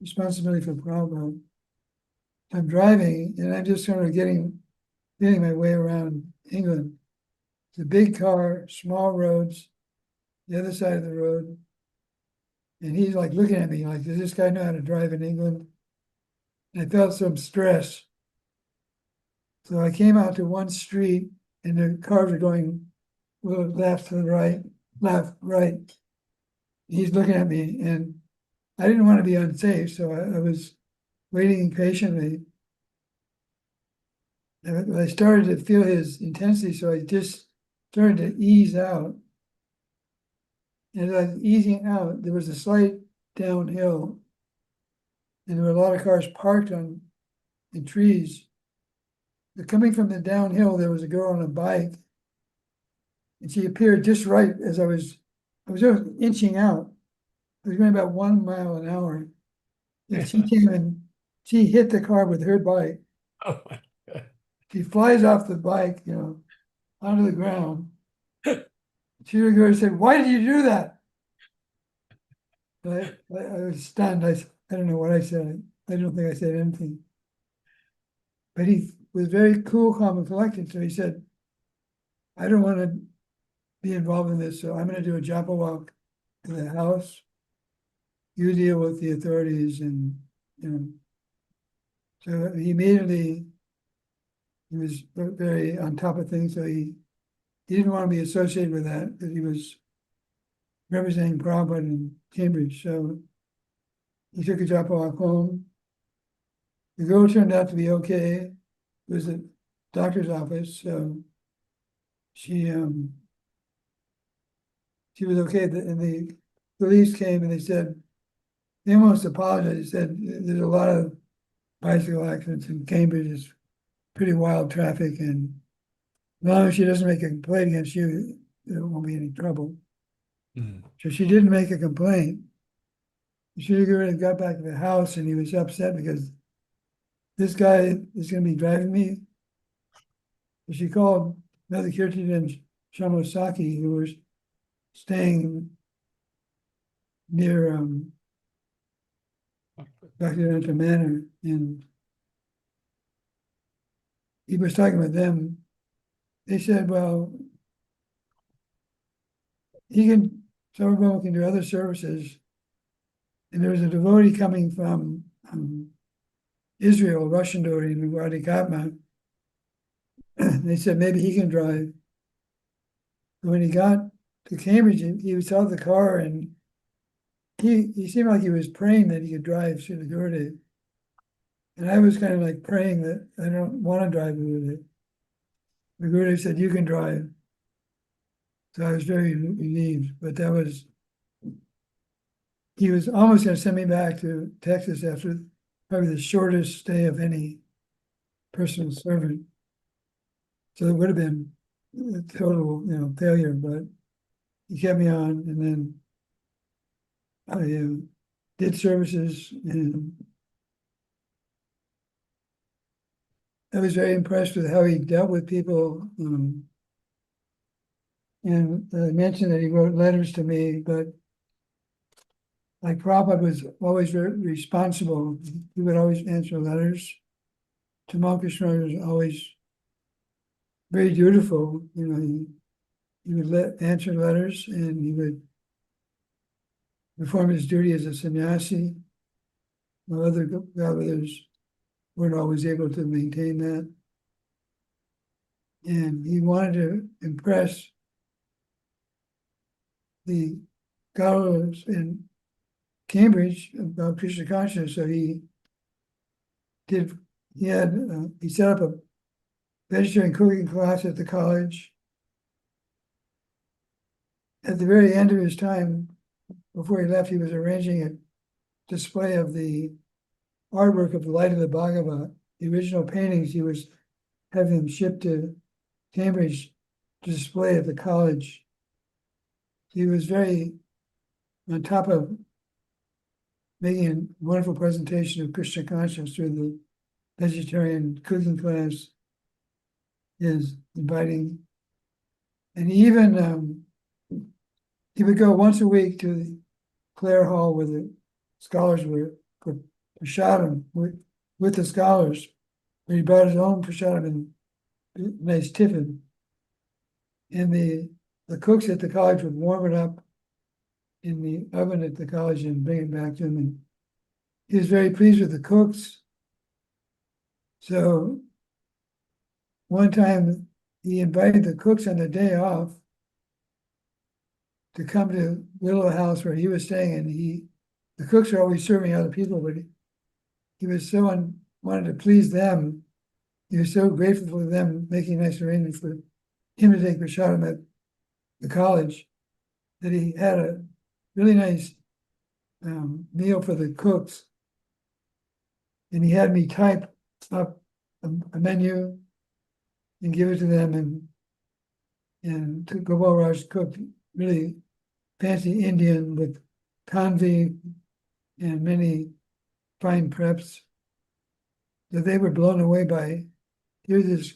responsibility for Prabhupada. I'm driving and I'm just sort of getting my way around England. It's a big car, small roads, the other side of the road. And he's like looking at me like, does this guy know how to drive in England? And I felt some stress. So I came out to one street and the cars were going a little left to the right, left, right. He's looking at me and I didn't want to be unsafe, so I was waiting patiently. And I started to feel his intensity, so I just started to ease out. And as I was easing out, there was a slight downhill. And there were a lot of cars parked in trees. But coming from the downhill, there was a girl on a bike. And she appeared just right as I was just inching out. I was going about 1 mile an hour. And she came and she hit the car with her bike. Oh my God. She flies off the bike, onto the ground. She looked at her and said, "Why did you do that?" I was stunned. I don't know what I said. I don't think I said anything. But he was very cool, calm, and collected. So he said, "I don't want to be involved in this, so I'm going to do a japa walk to the house. You deal with the authorities." And, so he immediately, he was very on top of things. So he didn't want to be associated with that because he was representing Prabhupada in Cambridge. So he took a japa walk home. The girl turned out to be okay. It was a doctor's office, so she was okay. And the police came and they said, they almost apologized. They said, there's a lot of bicycle accidents in Cambridge. It's pretty wild traffic, and as long as she doesn't make a complaint against you, there won't be any trouble. So she didn't make a complaint. She got back to the house and he was upset because this guy is going to be driving me. So she called another Kirtan and Shamosaki, who was staying near Bhaktivedanta Manor, and he was talking with them. They said, well, Sarvabhauma can do other services. And there was a devotee coming from Israel, a Russian devotee in Radhikatma. They said maybe he can drive. But when he got to Cambridge, he was out of the car and he seemed like he was praying that he could drive through the Gurudev. And I was kind of like praying that I don't want to drive Gurudev. The Gurudev said, you can drive. So I was very relieved, but he was almost going to send me back to Texas after probably the shortest stay of any personal servant. So it would have been a total, failure, but he kept me on, and then I did services, and I was very impressed with how he dealt with people. And I mentioned that he wrote letters to me, but like Prabhupada was always very responsible. He would always answer letters. Tamal Krishna was always very dutiful. He would answer letters and he would perform his duty as a sannyasi. While other brothers weren't always able to maintain that. And he wanted to impress the scholars in Cambridge about Krishna consciousness. So he set up a vegetarian cooking class at the college. At the very end of his time, before he left, he was arranging a display of the artwork of the Light of the Bhagavat. The original paintings, he was having them shipped to Cambridge to display at the college. He was very on top of making a wonderful presentation of Krishna consciousness through the vegetarian cooking class, is inviting. And even he would go once a week to the Clare Hall where the scholars were for prasadam with the scholars. And he brought his own prasadam in a nice tiffin. And the cooks at the college would warm it up in the oven at the college and bring it back to him. And he was very pleased with the cooks. So one time he invited the cooks on the day off to come to the little house where he was staying, and the cooks are always serving other people, but he was so wanted to please them. He was so grateful for them making nice arrangements for him to take prasadam at the college that he had a really nice meal for the cooks. And he had me type up a menu and give it to them, and Gopal Raj cooked really fancy Indian with kanvi and many fine preps that they were blown away by. Here's this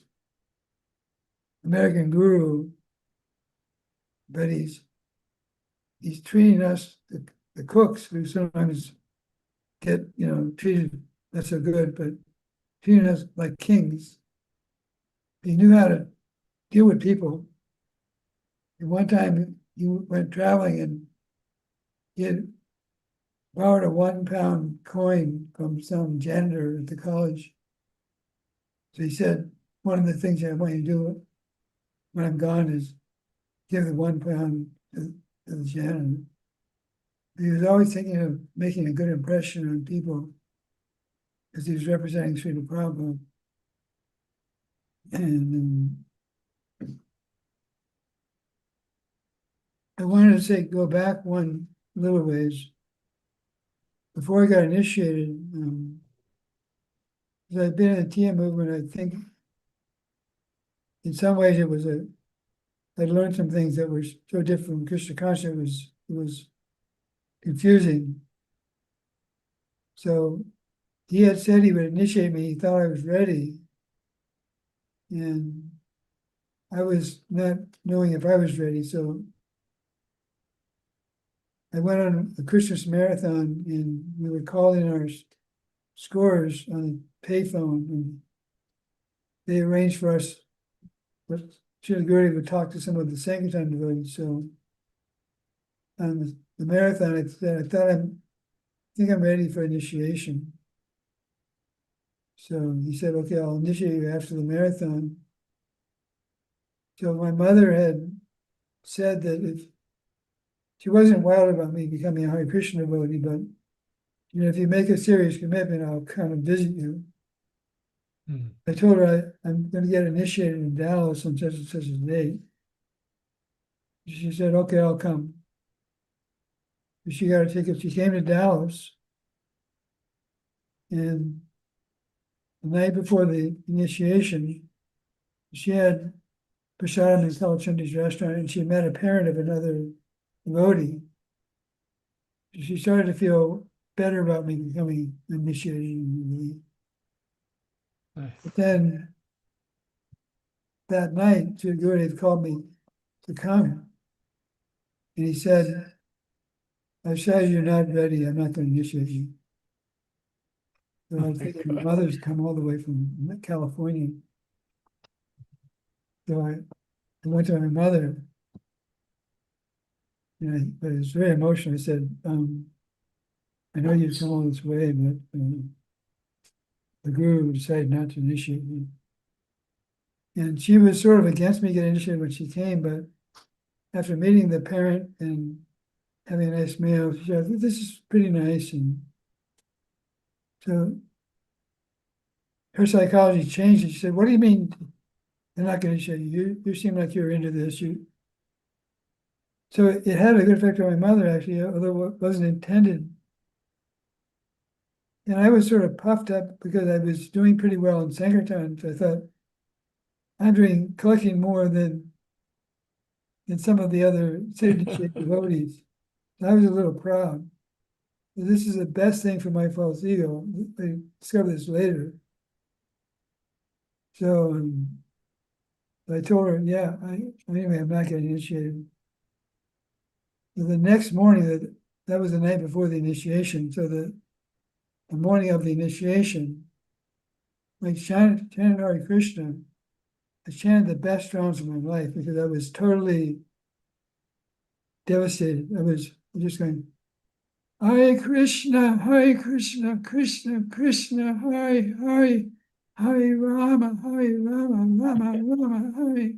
American guru, but he's treating us, the cooks, who sometimes get, treated not so good, but treating us like kings. He knew how to deal with people. And one time he went traveling and he had borrowed a 1 pound coin from some janitor at the college. So he said, one of the things I want you to do when I'm gone is give the 1 pound to the janitor. He was always thinking of making a good impression on people because he was representing Srila Prabhupada. And I wanted to go back one little ways. Before I got initiated, because I've been in the TM movement, I think in some ways I learned some things that were so different from Krishna consciousness. It was confusing. So he had said he would initiate me. He thought I was ready. And I was not knowing if I was ready. So I went on a Christmas marathon and we would call in our scores on the payphone, and they arranged for us. Srila Guru would talk to some of the Sankirtan devotees. So on the marathon, I said, I think I'm ready for initiation. So he said, okay, I'll initiate you after the marathon. So my mother had said that if she wasn't wild about me becoming a Hare Krishna devotee, but if you make a serious commitment, I'll come and visit you. I told her I'm going to get initiated in Dallas on such and such a date. She said, okay, I'll come. She got a ticket. She came to Dallas. And the night before the initiation, she had prasadam in Kalachandi's restaurant, and she met a parent of another devotee. She started to feel better about me becoming initiated. Nice. But then that night, Gurudev called me to come. And he said, I've said you're not ready. I'm not going to initiate you. So I think my mother's come all the way from California. So I went to my mother. And I was very emotional. I said, I know you've come all this way, but the guru decided not to initiate me. And she was sort of against me getting initiated when she came, but after meeting the parent and having a nice meal, she said, this is pretty nice. And so her psychology changed. And she said, what do you mean they're not going to initiate you? You seem like you're into this. So it had a good effect on my mother, actually, although it wasn't intended. And I was sort of puffed up because I was doing pretty well in Sankirtan. So I thought, I'm collecting more than some of the other city devotees. So I was a little proud. This is the best thing for my false ego. I discovered this later. So I told her, yeah, anyway, I'm not getting initiated. So the next morning, that was the night before the initiation. So the morning of the initiation, I chanted Hare Krishna. I chanted the best rounds of my life because I was totally devastated. I was just going, Hare Krishna, Krishna Krishna, Hare, Hare Rama, Rama Rama, Hare.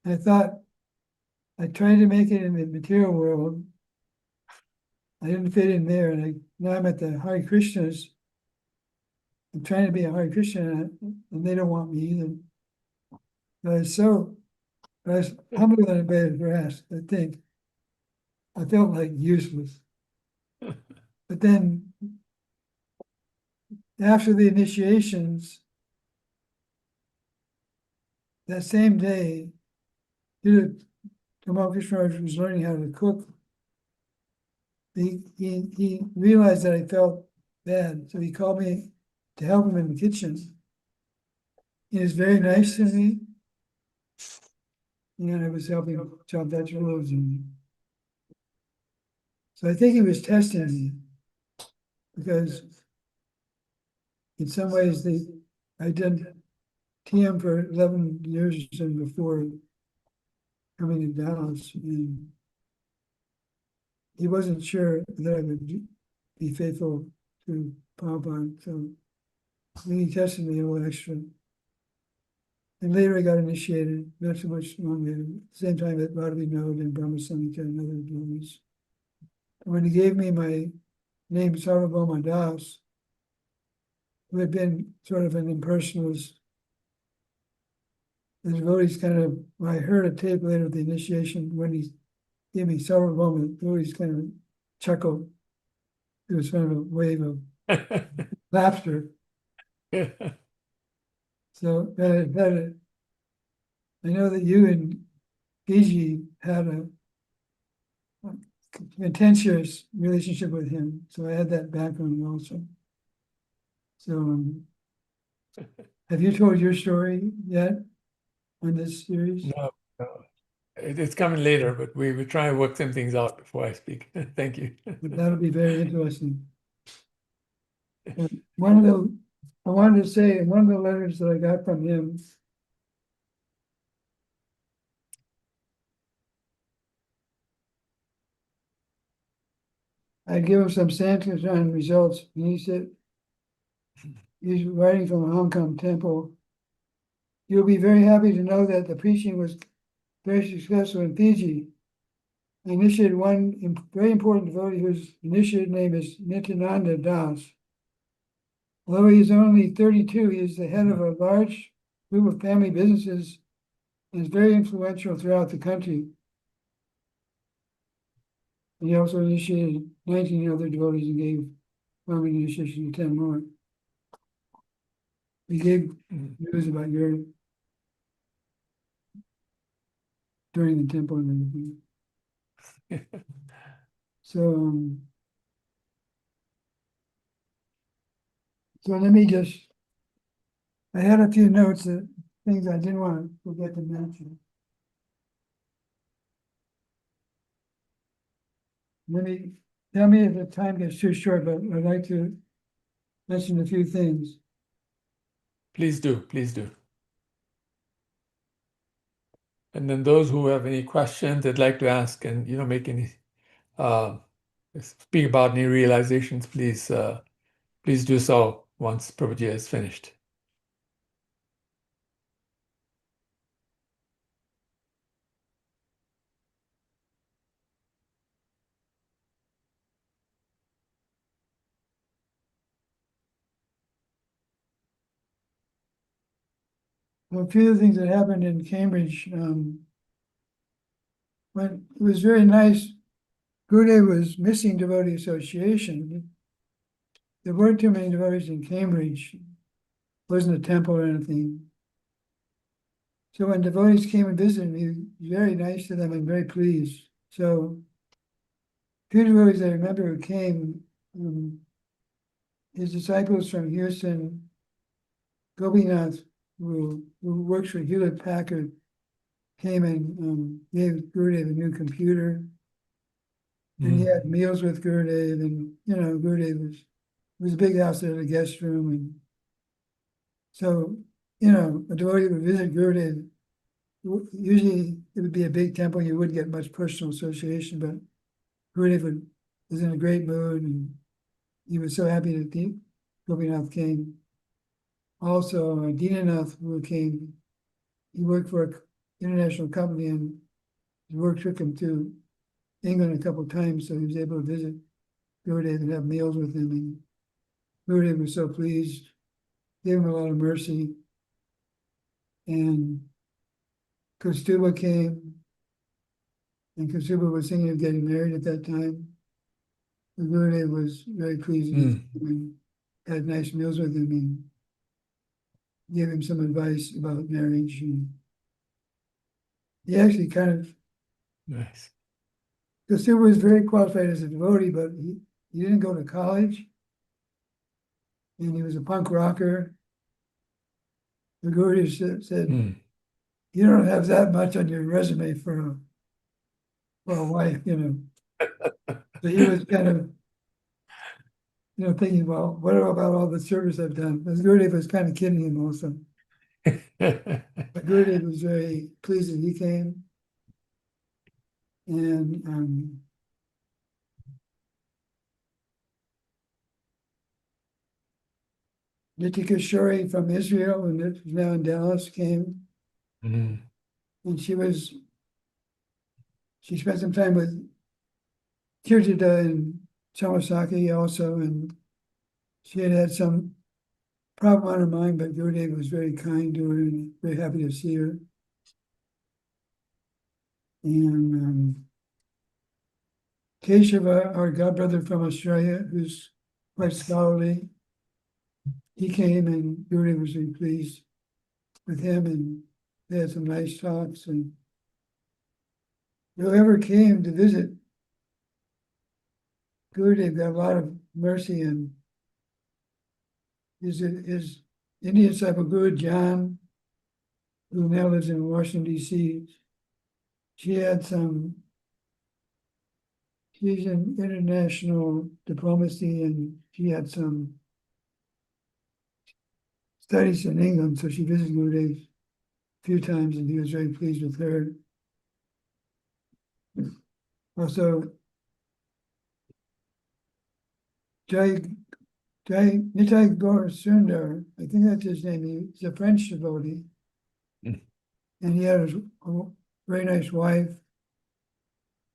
I thought I tried to make it in the material world. I didn't fit in there, and now I'm at the Hare Krishnas. I'm trying to be a Hare Krishna, and they don't want me either. But I was humble than a blade of grass, I think. I felt like useless. But then after the initiations, that same day, Tamal Krishna was learning how to cook. He realized that I felt bad, so he called me to help him in the kitchen. He was very nice to me. And I was helping him chop vegetables. So I think he was testing me, because in some ways I did TM for 11 years and before coming to Dallas, and he wasn't sure that I would be faithful to Prabhupada, so he tested me a little extra. And later I got initiated, not so much long later, at the same time that Radha Vinod and Brahma Samhita and other devotees. When he gave me my name, Sarvabhauma Das, who had been sort of an impersonalist, the devotees kind of, when I heard a tape later of the initiation, when he gave me Sarvabhauma, the devotees kind of chuckled. It was kind of a wave of laughter. So I know that you and Gigi had a contentious relationship with him, so I had that background also. So, have you told your story yet on this series? No, it's coming later, but we will try and work some things out before I speak. Thank you. But that'll be very interesting. And I wanted to say, in one of the letters that I got from him, I give him some Sankirtan results, and he said, he's writing from a Hong Kong temple. You'll be very happy to know that the preaching was very successful in Fiji. I initiated one very important devotee whose initiated name is Nityananda Das. Although he is only 32, he is the head of a large group of family businesses and is very influential throughout the country. And he also initiated 19 other devotees and gave farming initiation to 10 more. He gave news about your during the temple and everything. So, so let me just, I had a few notes that things I didn't want to forget to mention. Tell me if the time gets too short, but I'd like to mention a few things. Please do, please do. And then those who have any questions they'd like to ask and make any speak about any realizations, please do so once Prabhuji is finished. Well, a few of the things that happened in Cambridge, when it was very nice, Gurudev was missing devotee association. There weren't too many devotees in Cambridge. It wasn't a temple or anything. So when devotees came and visited me, he was very nice to them and very pleased. So few devotees I remember who came, his disciples from Houston, Gopinath, who works for Hewlett Packard, came and gave Gurudev a new computer. And he had meals with Gurudev, and Gurudev was a big house that had a guest room, and so a devotee would visit Gurudev. Usually it would be a big temple, you wouldn't get much personal association, but Gurudev was in a great mood, and he was so happy that Gopinath came. Also, Dinanath, who came, he worked for an international company, and his work took him to England a couple of times, so he was able to visit Gurudev and have meals with him. And Gurudev was so pleased, gave him a lot of mercy. And Kaustubha came, and Kaustubha was thinking of getting married at that time. The Gurudev was very pleased with him and had nice meals with him and gave him some advice about marriage. And he actually kind of, Nice. Kaustubha was very qualified as a devotee, but he didn't go to college. And he was a punk rocker. The Gurudev said, you don't have that much on your resume for a wife, you know. So he was kind of, you know, thinking, well, what about all the service I've done? Because Gurudev was kind of kidding him also. But Gurudev was very pleased that he came. And Nitika Shori from Israel, and is now in Dallas, came. And she spent some time with Kirtida and Chamasaki also, and she had some problem on her mind, but Gurudev was very kind to her and very happy to see her. And Keshava, our godbrother from Australia, who's quite scholarly, he came, and Gurudev was very pleased with him, and they had some nice talks. And whoever came to visit Gurudev got a lot of mercy. And his Indian disciple Guru John, who now lives in Washington, D.C., she's in international diplomacy, and she had some studies in England, so she visited Gurudev a few times, and he was very pleased with her. Also, Nitai Gaur Sundar, I think that's his name, he's a French devotee, and he had a very nice wife,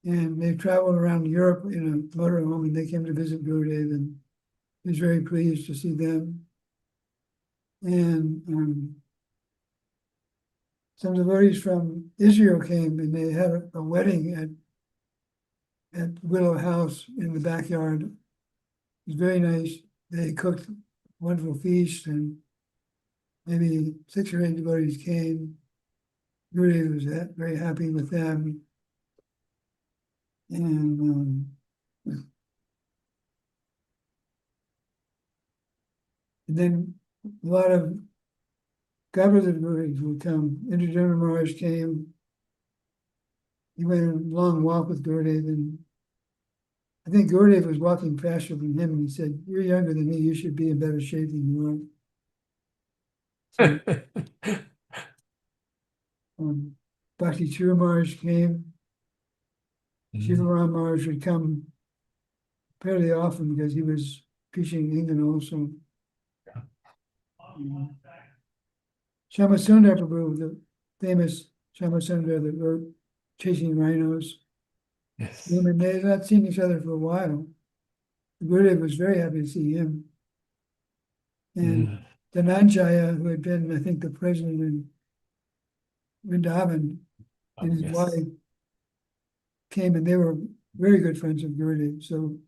and they traveled around Europe in a motorhome, and they came to visit Gurudev, and he was very pleased to see them. And some devotees from Israel came, and they had a wedding at Willow House in the backyard. It was very nice. They cooked a wonderful feast, and maybe 6 or 8 devotees came. Gurudev was very happy with them. And then a lot of godbrother devotees would come. Indradharma Maharaj came. He went on a long walk with Gurudev, and I think Gurudev was walking faster than him, and he said, "You're younger than me, you should be in better shape than you are." So, Bhakti Churu Maharaj came. Shiva Ram Maharaj would come fairly often because he was preaching in England also. Shamasundar Prabhu, the famous Shamasundar that wrote Chasing Rhinos. Yes. And they had not seen each other for a while. Gurudev was very happy to see him. And Dhananjaya, who had been, I think, the president in Vrindavan, and his wife came, and they were very good friends of Gurudev. So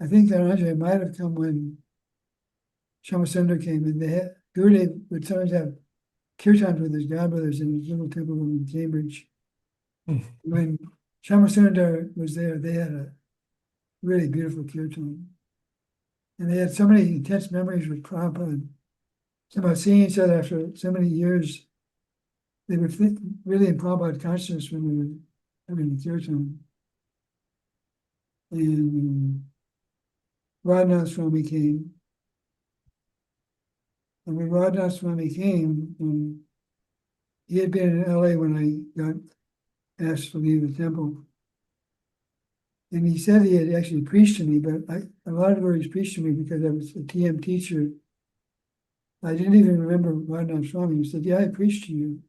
I think Dhananjaya might have come when Shamasundar came, and Gurudev would sometimes have kirtans with his godbrothers in his little temple in Cambridge. When Shamasundar was there, they had a really beautiful kirtan. And they had so many intense memories with Prabhupada. About seeing each other after so many years. They were really in Prabhupada consciousness when we were having the kirtan. And Radhanath Swami came. And when Radhanath Swami came, he had been in LA when I got asked to leave the temple. And he said he had actually preached to me, but a lot of devotees preached to me because I was a TM teacher. I didn't even remember Radhanath Swami. He said, yeah, I preached to you.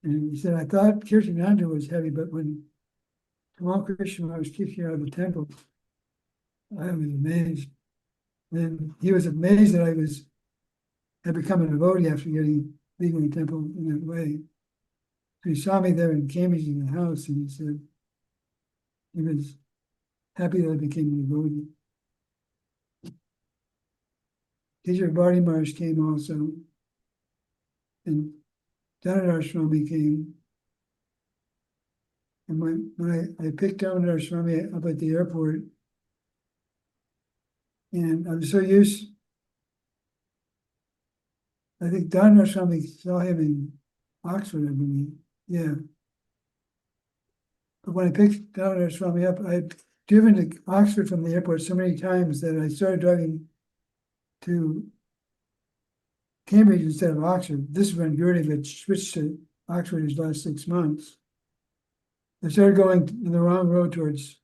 And he said, I thought Kirtananda was heavy, but when Tamal Krishna was kicking out of the temple, I was amazed. And he was amazed that had become a devotee after leaving the temple in that way. So he saw me there in Cambridge in the house, and he said he was happy that I became a devotee. Teacher Bharti Maharaj came also, and Damodar Swami came. And when I picked Damodar Swami up at the airport, and I was so used, I think Damodar Swami saw him in Oxford, I believe. Yeah. But when I picked Damodar Swami up, I had driven to Oxford from the airport so many times that I started driving to Cambridge instead of Oxford. This is when Gurudev had switched to Oxford his last 6 months. I started going in the wrong road towards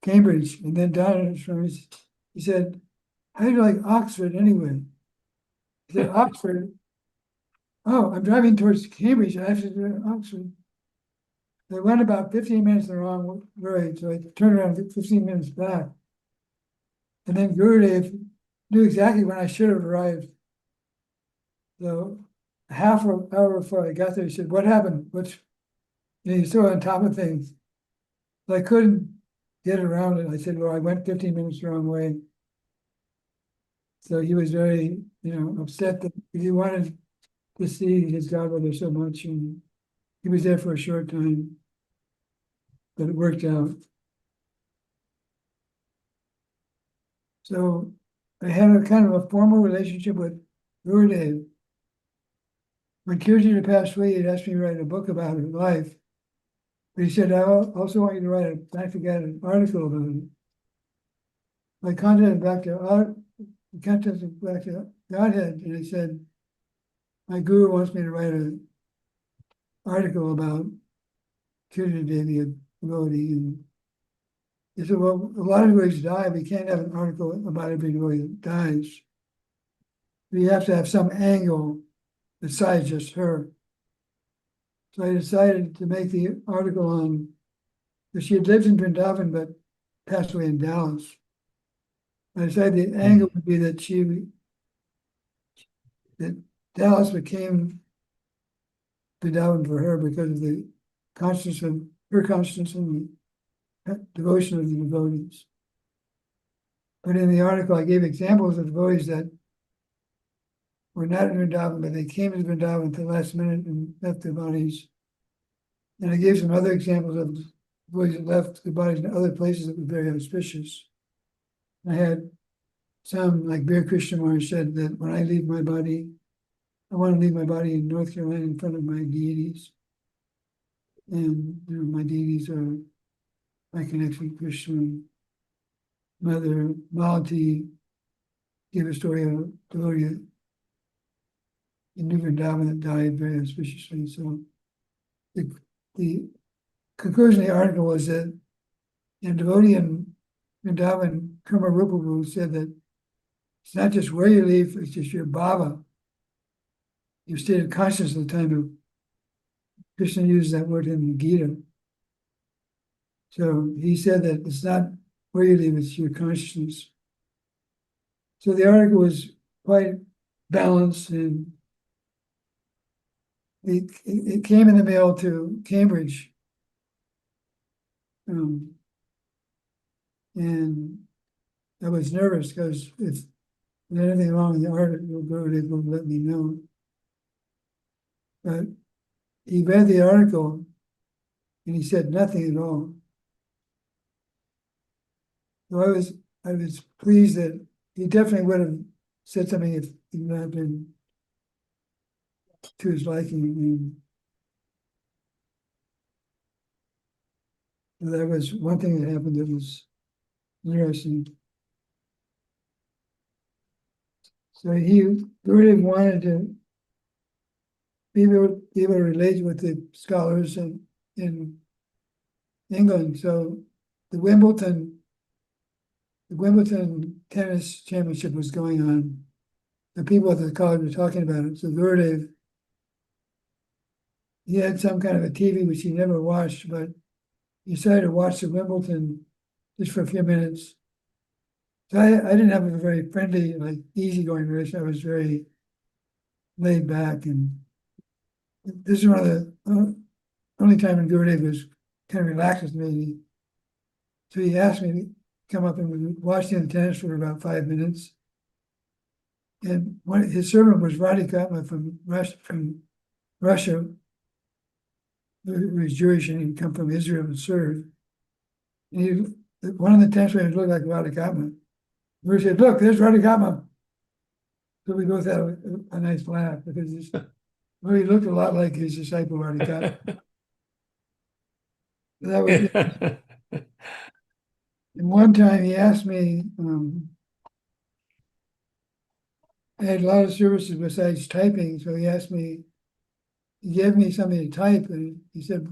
Cambridge, and then Donald he said, how do you like Oxford anyway? He said, Oxford? Oh, I'm driving towards Cambridge. I have to do Oxford. I went about 15 minutes the wrong way, so I turned around 15 minutes back. And then Gurudev knew exactly when I should have arrived. So a half an hour before I got there, he said, what happened? He's so on top of things. So I couldn't get around it. I said, well, I went 15 minutes the wrong way. So he was very, upset that he wanted to see his godmother so much, and he was there for a short time, but it worked out. So I had a kind of a formal relationship with Gurudev. When Kirtana passed away, he'd asked me to write a book about her life. But he said, I also want you to write an article about it. I contacted back to Godhead, and I said, my guru wants me to write an article about Kirtana Devi, a devotee. And he said, well, a lot of devotees die. We can't have an article about every devotee that dies. We have to have some angle besides just her. So I decided to make the article on, because she had lived in Vrindavan but passed away in Dallas. I decided the angle would be that Dallas became Vrindavan for her because of the her consciousness and the devotion of the devotees. But in the article, I gave examples of devotees that were not in Vrindavan, but they came to Vrindavan at the last minute and left their bodies. And I gave some other examples of devotees that left their bodies in other places that were very auspicious. I had some, like Bir Krishna Maharaj said, that when I leave my body, I want to leave my body in North Carolina in front of my deities. And my deities are my connection to Krishna, Mother Malati, gave a story of a devotee in New Vrindavan that died very auspiciously. So the conclusion of the article was that a devotee in Vrindavan, Karma Rupa, said that it's not just where you leave, it's just your bhava, your state of consciousness at the time of Krishna used that word in the Gita. So he said that it's not where you live, it's your consciousness. So the article was quite balanced, and it came in the mail to Cambridge. And I was nervous because if there's anything wrong with the article, they will let me know. But he read the article and he said nothing at all. So I was pleased that he definitely would have said something if he would not been to his liking. And that was one thing that happened that was interesting. So he really wanted to be able to relate with the scholars in England. So the Wimbledon tennis championship was going on. The people at the college were talking about it. So Gurudev, he had some kind of a TV which he never watched, but he decided to watch the Wimbledon just for a few minutes. So I didn't have a very friendly, like easygoing relationship. I was very laid back, and this is one of the only time when Gurudev was kind of relaxed with me. So he asked me to come up and we watched him tennis for about 5 minutes. And his servant was Radhikatma from Russia, who was Jewish and he'd come from Israel to serve. And one of the tennis players looked like Radhikatma. We said, "Look, there's Radhikatma." So we both had a nice laugh because he looked a lot like his disciple Radhikatma. That was it. And one time he asked me, I had a lot of services besides typing, so he gave me something to type, and he said,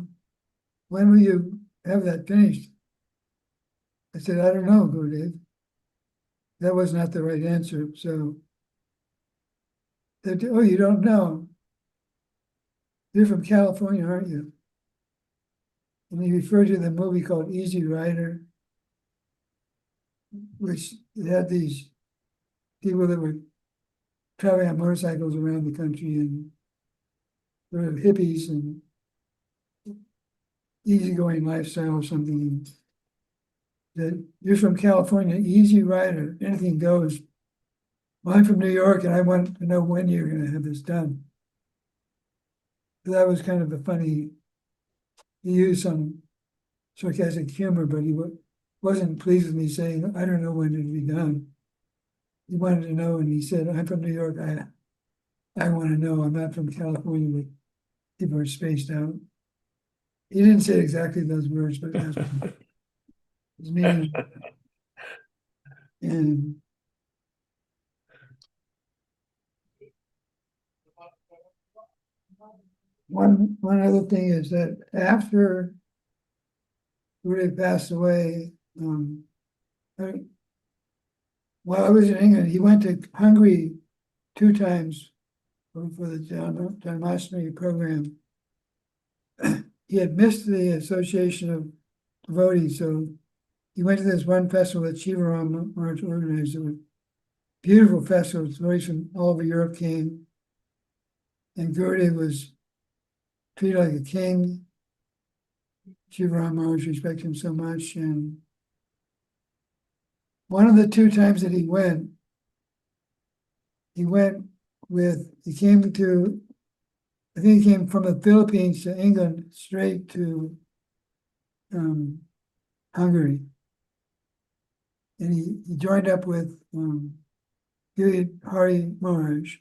"When will you have that finished?" I said, "I don't know, Gurudev." That was not the right answer. So, "Oh, you don't know? You're from California, aren't you?" And he referred to the movie called Easy Rider, which had these people that were traveling on motorcycles around the country and sort of hippies and easygoing lifestyle or something. That you're from California, easy rider, anything goes. Well, I'm from New York and I want to know when you're going to have this done. So that was kind of a funny, he used some sarcastic humor, but he wasn't pleased with me saying, "I don't know when it'll be done." He wanted to know, and he said, "I'm from New York. I want to know. I'm not from California where people are spaced out." He didn't say exactly those words, but that's what his meaning. And one other thing is that after Gurudev passed away, while I was in England, he went to Hungary 2 times for the Janmashtami program. He had missed the Association of Devotees, so he went to this one festival that Shivaram Maharaj organized. It was a beautiful festival. Devotees from all over Europe came, and Gurudev was treated like a king. Shivaram Maharaj respected him so much, and one of the 2 times that he came to, I think he came from the Philippines to England straight to Hungary. And he joined up with Hari Maharaj.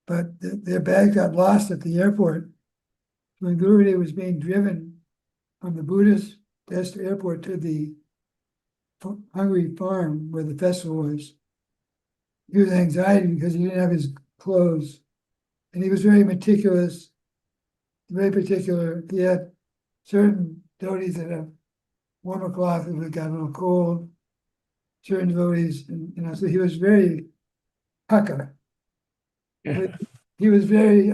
But their bag got lost at the airport. When Gurudev was being driven from the Buddhist airport to the Hungary farm where the festival was, he was anxiety because he didn't have his clothes. And he was very meticulous, very particular. He had certain devotees that have warmer cloth if it got a little cold, certain devotees, and so he was very haka. Yeah. He was very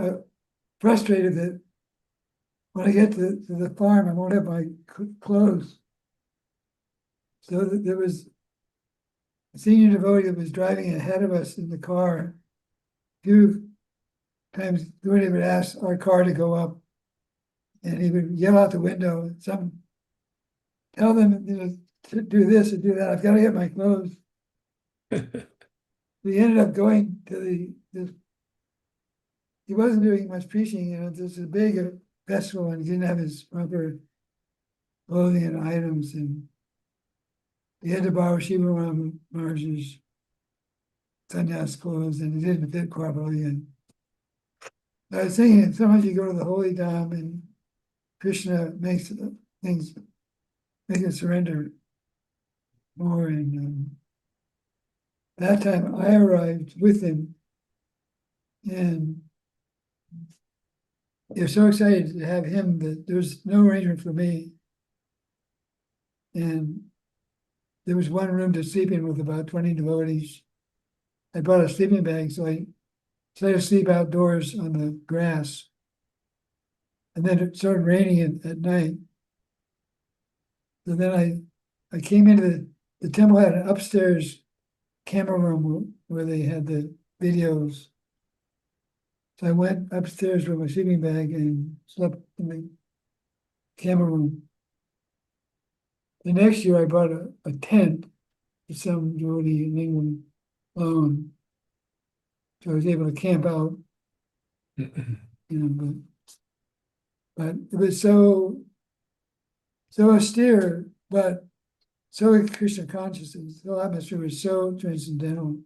frustrated that when I get to the farm, I won't have my clothes. So there was a senior devotee that was driving ahead of us in the car. A few times, Gurudev would ask our car to go up, and he would yell out the window, "Tell them, to do this and do that. I've got to get my clothes." We ended up going to he wasn't doing much preaching, this is a big festival, and he didn't have his proper clothing and items, and he had to borrow Shivaram Maharaj's sannyas clothes, and it didn't fit properly. And I was thinking, sometimes you go to the Holy Dham, and Krishna makes things, make it surrender more. And that time I arrived with him, and they're so excited to have him that there's no arrangement for me. And there was one room to sleep in with about 20 devotees. I brought a sleeping bag, so I decided to sleep outdoors on the grass. And then it started raining at night. So then I came into the temple had an upstairs camera room where they had the videos. So I went upstairs with my sleeping bag and slept in the camera room. The next year I bought a tent that some devotee in England loaned. So I was able to camp out, but it was so austere, but so Krishna consciousness. The whole atmosphere was so transcendental.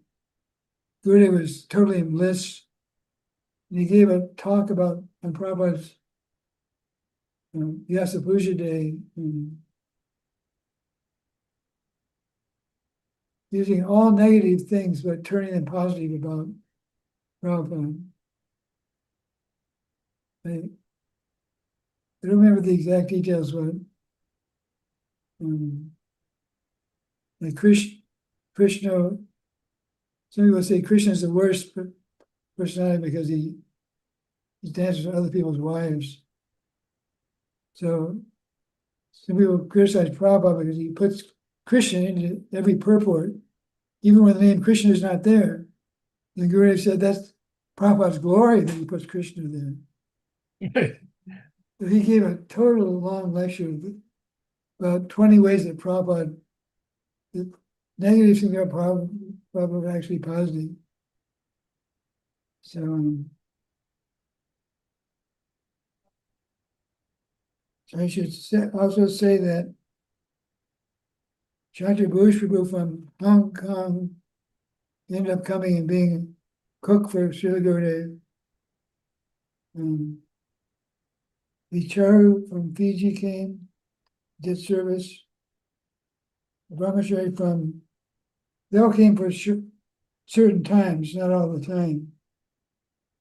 Gurudev was totally in bliss. And he gave a talk about on Prabhupada's Vyasa Puja Day, using all negative things but turning them positive about Prabhupada. I don't remember the exact details, but like Krishna, some people say Krishna is the worst personality because he dances with other people's wives. So some people criticize Prabhupada because he puts Krishna into every purport, even when the name Krishna is not there. The Gurudev said that's Prabhupada's glory that he puts Krishna there. So he gave a total long lecture about 20 ways that Prabhupada, the negative thing about Prabhupada was actually positive. So I should also say that Chandra Bhush Prabhu from Hong Kong ended up coming and being cook for Srila Gurudev. Vicharu from Fiji came, did service. Brahmachari they all came for certain times, not all the time.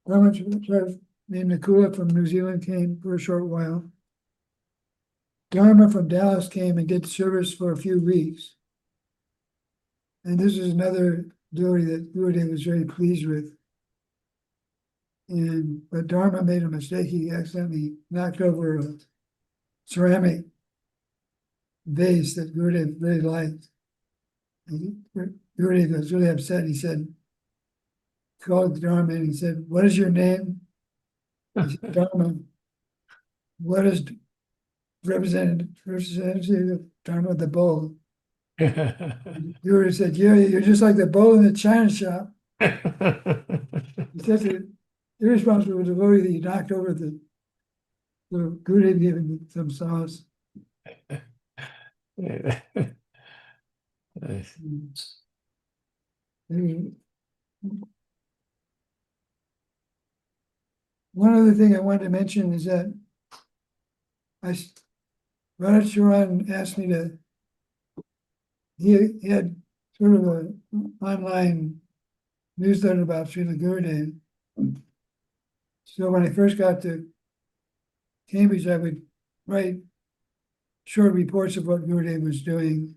Brahmachari named Nakula from New Zealand came for a short while. Dharma from Dallas came and did service for a few weeks. And this is another devotee that Gurudev was very pleased with. But Dharma made a mistake. He accidentally knocked over a ceramic vase that Gurudev really liked. And Gurudev was really upset. He said, called Dharma and he said, "What is your name?" He said, "Dharma." "What is representative of Dharma?" "The bull." Gurudev said, "Yeah, you're just like the bull in the china shop." He's such an irresponsible devotee that he knocked over the Gurudev gave him some sauce. Nice. One other thing I wanted to mention is that Radhacharan asked me to, he had sort of an online newsletter about Srila Gurudev. So when I first got to Cambridge, I would write short reports of what Gurudev was doing.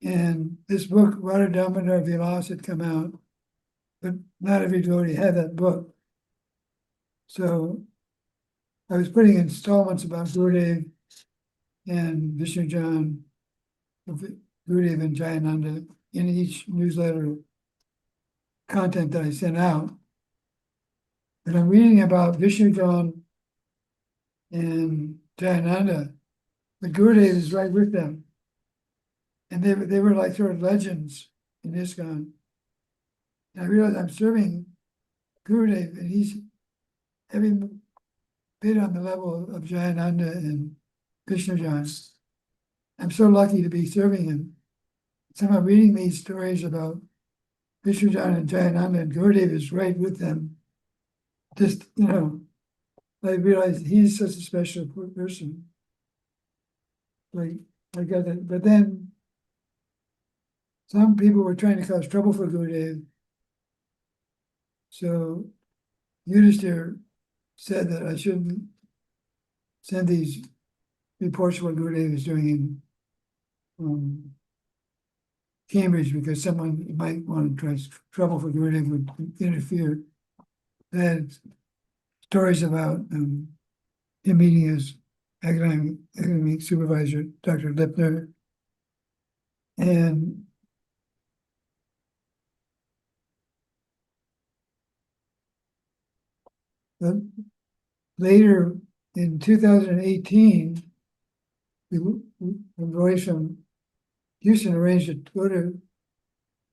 And this book, Radha Damodar Vilas, had come out, but not every devotee had that book. So I was putting installments about Gurudev and Vishnu John, Gurudev and Jayananda in each newsletter content that I sent out. And I'm reading about Vishnu John and Jayananda, but Gurudev is right with them. And they were like sort of legends in ISKCON. And I realized I'm serving Gurudev and he's every bit on the level of Jayananda and Krishna John. I'm so lucky to be serving him. Somehow reading these stories about Krishna John and Jayananda and Gurudev is right with them. Just, I realized he's such a special person. I got that. But then some people were trying to cause trouble for Gurudev. So Yudhishthira said that I shouldn't send these reports of what Gurudev is doing in Cambridge because someone might want to try trouble for Gurudev would interfere. I had stories about him meeting his academic supervisor, Dr. Lipner, and later in 2018, Roy from Houston arranged to go to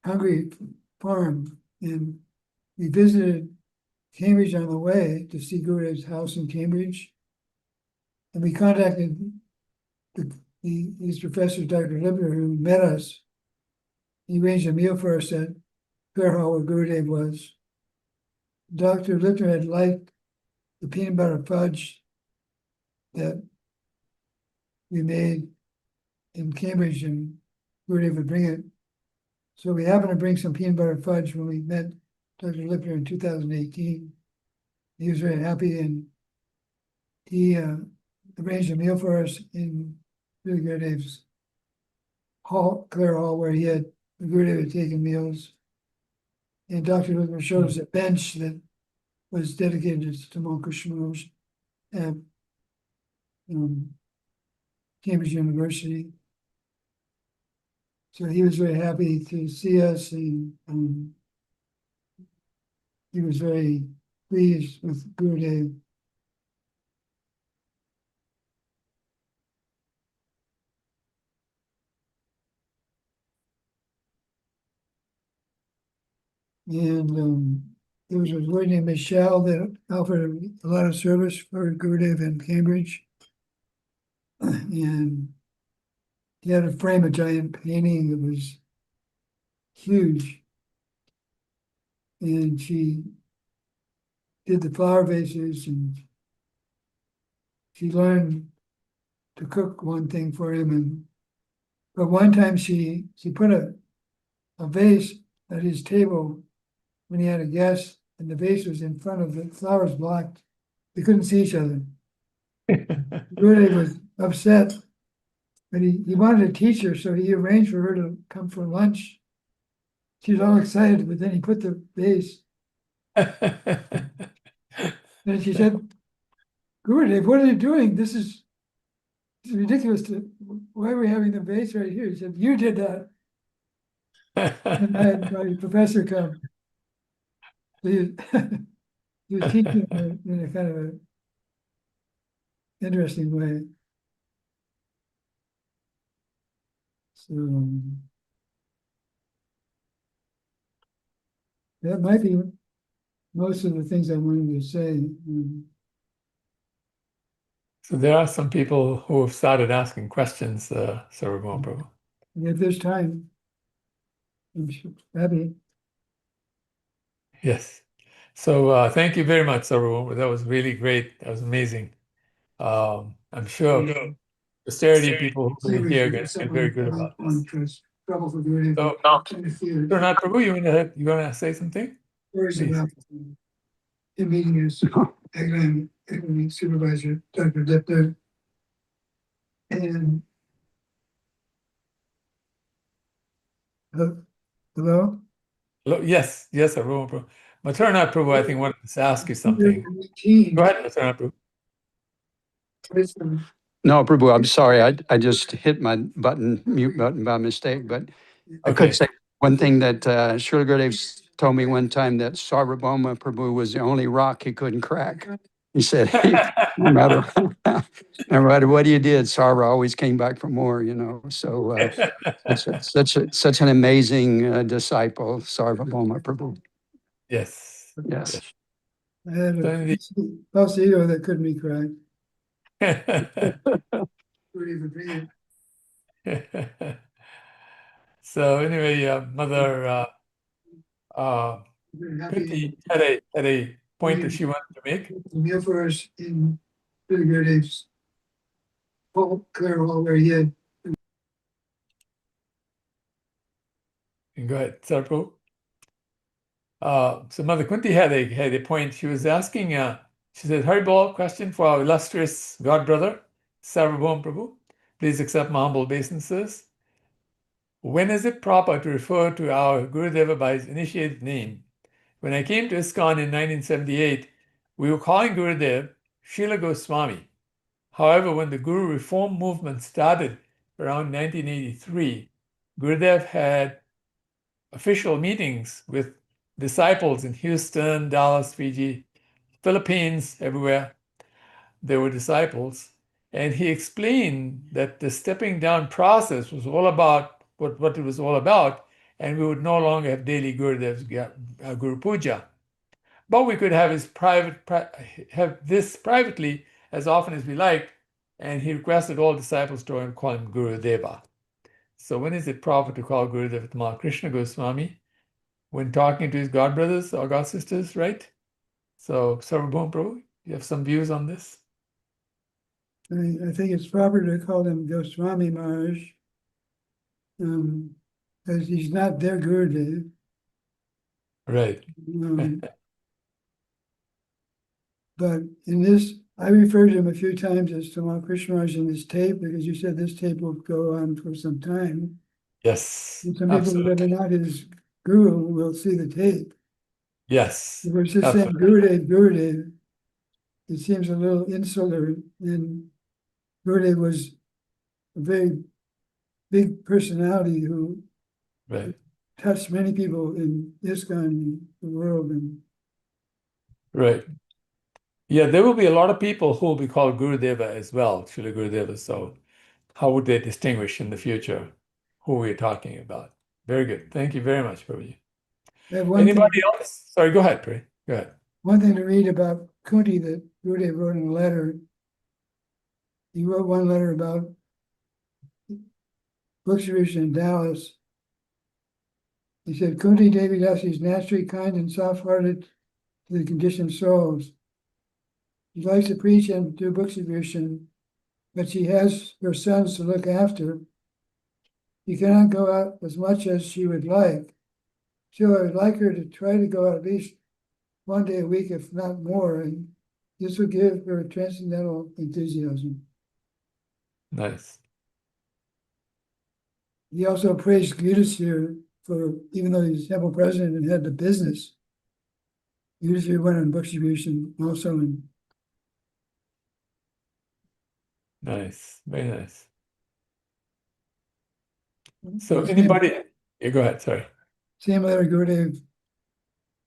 Hungary Farm, and we visited Cambridge on the way to see Gurudev's house in Cambridge. And we contacted his professor, Dr. Libner, who met us. He arranged a meal for us at Fair Hall where Gurudev was. Dr. Libner had liked the peanut butter fudge that we made in Cambridge, and Gurudev would bring it. So we happened to bring some peanut butter fudge when we met Dr. Lipner in 2018. He was very happy, and he arranged a meal for us in Gurudev's hall, Clare Hall, where Gurudev had taken meals. And Dr. Lipner showed us a bench that was dedicated to Tamal Krishna at Cambridge University. So he was very happy to see us, and he was very pleased with Gurudev. And there was a boy named Michelle that offered a lot of service for Gurudev in Cambridge. And he had to frame a giant painting that was huge. And she did the flower vases, and she learned to cook one thing for him. But one time she put a vase at his table when he had a guest, and the vase was in front of the flowers blocked. They couldn't see each other. Gurudev was upset, but he wanted to teach her, so he arranged for her to come for lunch. She was all excited, but then he put the vase. And she said, Gurudev, what are you doing? This is ridiculous. Why are we having the vase right here? He said, you did that. And I had my professor come. He was teaching in a kind of an interesting way. So that might be most of the things I wanted to say. So there are some people who have started asking questions, Sarvabhauma Prabhu. And if there's time, I'm happy. Yes. So thank you very much, Sarvabhauma. That was really great. That was amazing. I'm sure posterity people who will be here are going to feel very good about this. So, Pranath Prabhu, you want to say something? Stories Please. about him meeting his academic supervisor, Dr. Lipner. And hello? Hello? Yes, Sarvabhauma Prabhu. Maturnath Prabhu, I think, wanted to ask you something. Go ahead, Maturnath Prabhu. No, Prabhu, I'm sorry. I just hit my mute button by mistake, but I Okay. could say one thing that Srila Gurudev told me one time, that Sarvabhauma Prabhu was the only rock he couldn't crack. He said, no matter what you did, Sarva always came back for more, So such an amazing disciple, Sarvabhauma Prabhu. Yes. Yes. I had a false ego that couldn't be cracked. So anyway, Mother Kunti had a point that she wanted to make. The meal for us in Gurudev's Clare Hall, where he had. Go ahead, Sarpo. So Mother Kunti had a point. She was asking She said, Haribol, question for our illustrious God brother, Sarvabhauma Prabhu. Please accept my humble obeisances. When is it proper to refer to our Gurudeva by his initiated name? When I came to ISKCON in 1978, we were calling Gurudev Srila Goswami. However, when the Guru Reform movement started around 1983, Gurudev had official meetings with disciples in Houston, Dallas, Fiji, Philippines, everywhere. There were disciples. And he explained that the stepping down process was all about what it was all about, and we would no longer have daily Gurudev's Guru Puja. But we could have have this privately as often as we liked, and he requested all disciples to call him Gurudeva. So when is it proper to call Gurudeva Tamal Krishna Goswami? When talking to his god brothers or god sisters, right? So Sarvabhauma Prabhu, you have some views on this? I think it's proper to call him Goswami Maharaj, because he's not their Gurudev. Right. But in this, I referred to him a few times as Tamal Krishna Maharaj in this tape, because you said this tape will go on for some time. Yes. And some people that are not his guru will see the tape. Yes. If we're just saying Absolutely. Gurudev, it seems a little insular. And Gurudev was a very big personality who Right. touched many people in ISKCON, the world. And Right. Yeah, there will be a lot of people who will be called Gurudeva as well, Srila Gurudeva. So how would they distinguish in the future who we're talking about? Very good. Thank you very much, Prabhuji. I have one Anybody thing, else? Sorry, go ahead, Pri. Go ahead. one thing to read about Kunti that Gurudev wrote in a letter. He wrote one letter about Bookshivish in Dallas. He said, Kunti Devi Dasi is naturally kind and soft-hearted to the conditioned souls. She likes to preach and do Bookshivish, but she has her sons to look after. She cannot go out as much as she would like. So I would like her to try to go out at least one day a week, if not more, and this will give her transcendental enthusiasm. Nice. He also praised Yudhisthira for, even though he's temple president and had the business, Yudhisthira went on book distribution also. And Nice. Very nice. So anybody, yeah, go ahead, sorry. same letter Gurudev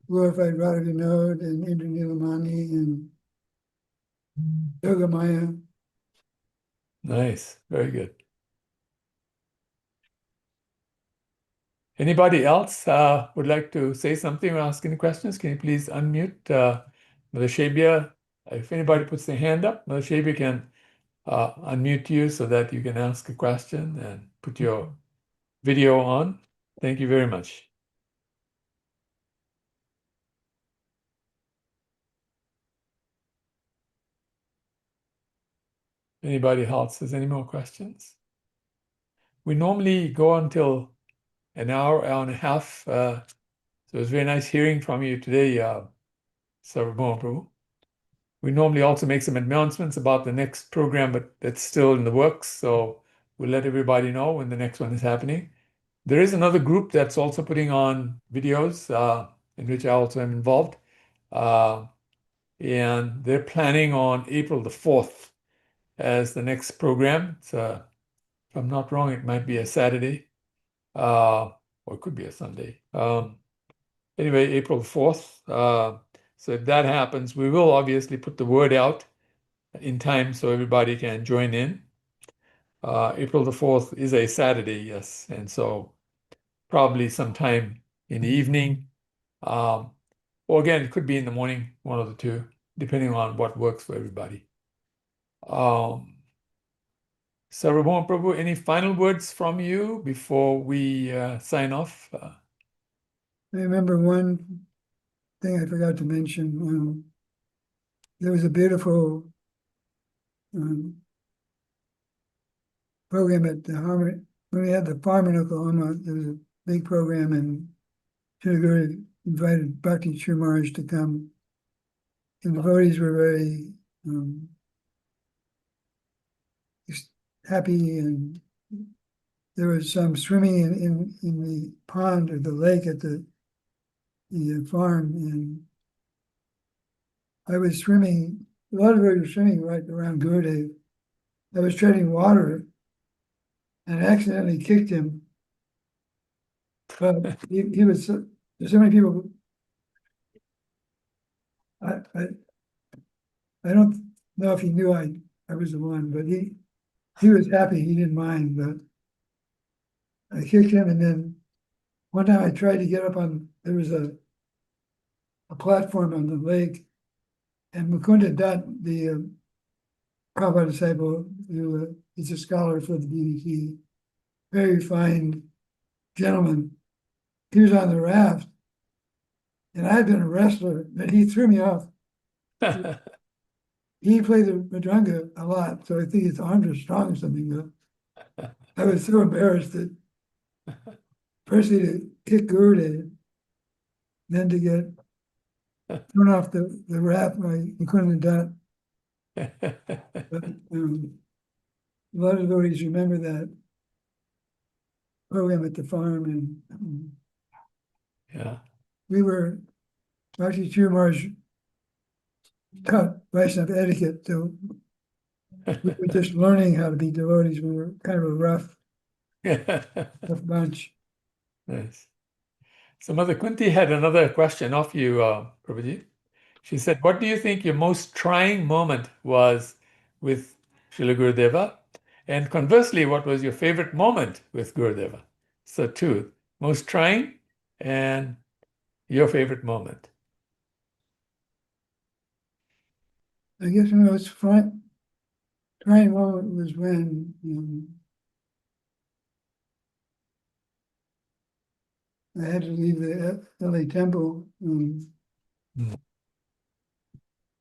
glorified Radha Vinod and Indra Nilamani and Yogamaya. Nice. Very good. Anybody else would like to say something or ask any questions? Can you please unmute Mother Shabia? If anybody puts their hand up, Mother Shabia can unmute you so that you can ask a question and put your video on. Thank you very much. Anybody else has any more questions? We normally go until an hour, hour and a half. So it was very nice hearing from you today, Sarvabhauma Prabhu. We normally also make some announcements about the next program, but that's still in the works. So we'll let everybody know when the next one is happening. There is another group that's also putting on videos in which I also am involved. And they're planning on April the 4th as the next program. It's, if I'm not wrong, it might be a Saturday or it could be a Sunday. Anyway, April 4th. So if that happens, we will obviously put the word out in time so everybody can join in. April the 4th is a Saturday, yes. And so probably sometime in the evening. Or again, it could be in the morning, one of the two, depending on what works for everybody. Sarvabhauma Prabhu, any final words from you before we sign off? I remember one thing I forgot to mention. There was a beautiful program at the Harmony. When we had the farm in Oklahoma, there was a big program, and Srila Guru invited Bhakti Sri Maharaj to come and the devotees were very happy, and there was some swimming in the pond or the lake at the farm, and I was swimming, a lot of devotees were swimming right around Gurudev. I was treading water and accidentally kicked him. But he was, there's so many people. I don't know if he knew I was the one, but he was happy, he didn't mind, but I kicked him, and then one time I tried to get up on, there was a platform on the lake, and Mukunda Dutt, the Prabhupada disciple, who is a scholar for the BDT, very fine gentleman, he was on the raft, and I had been a wrestler, but he threw me off. He played the Madranga a lot, so I think his arms are strong or something. But I was so embarrassed that firstly to kick Gurudev, then to get thrown off the raft by Mukunda Dutt. But, a lot of devotees remember that program at the farm, and Yeah. we were actually Maharaj taught Vaishnava etiquette, so we were just learning how to be devotees. We were kind of a rough bunch. Nice. So Mother Kunti had another question of you, Prabhuji. She said, what do you think your most trying moment was with Srila Gurudeva? And conversely, what was your favorite moment with Gurudeva? So two, most trying and your favorite moment. I guess the most trying moment was when I had to leave the LA temple,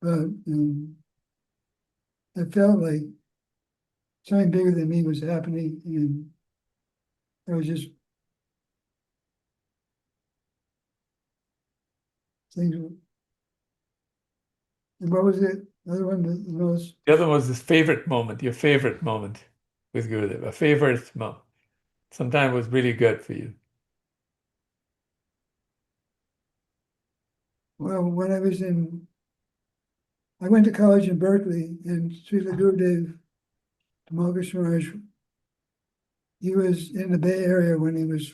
but I felt like something bigger than me was happening, and I was just thinking, and what was it? The other one, the most, The other was this favorite moment, your favorite moment with Gurudev, a favorite moment. Sometimes was really good for you. well, when I went to college in Berkeley, and Srila Gurudev, Tamal Maharaj, he was in the Bay Area when he was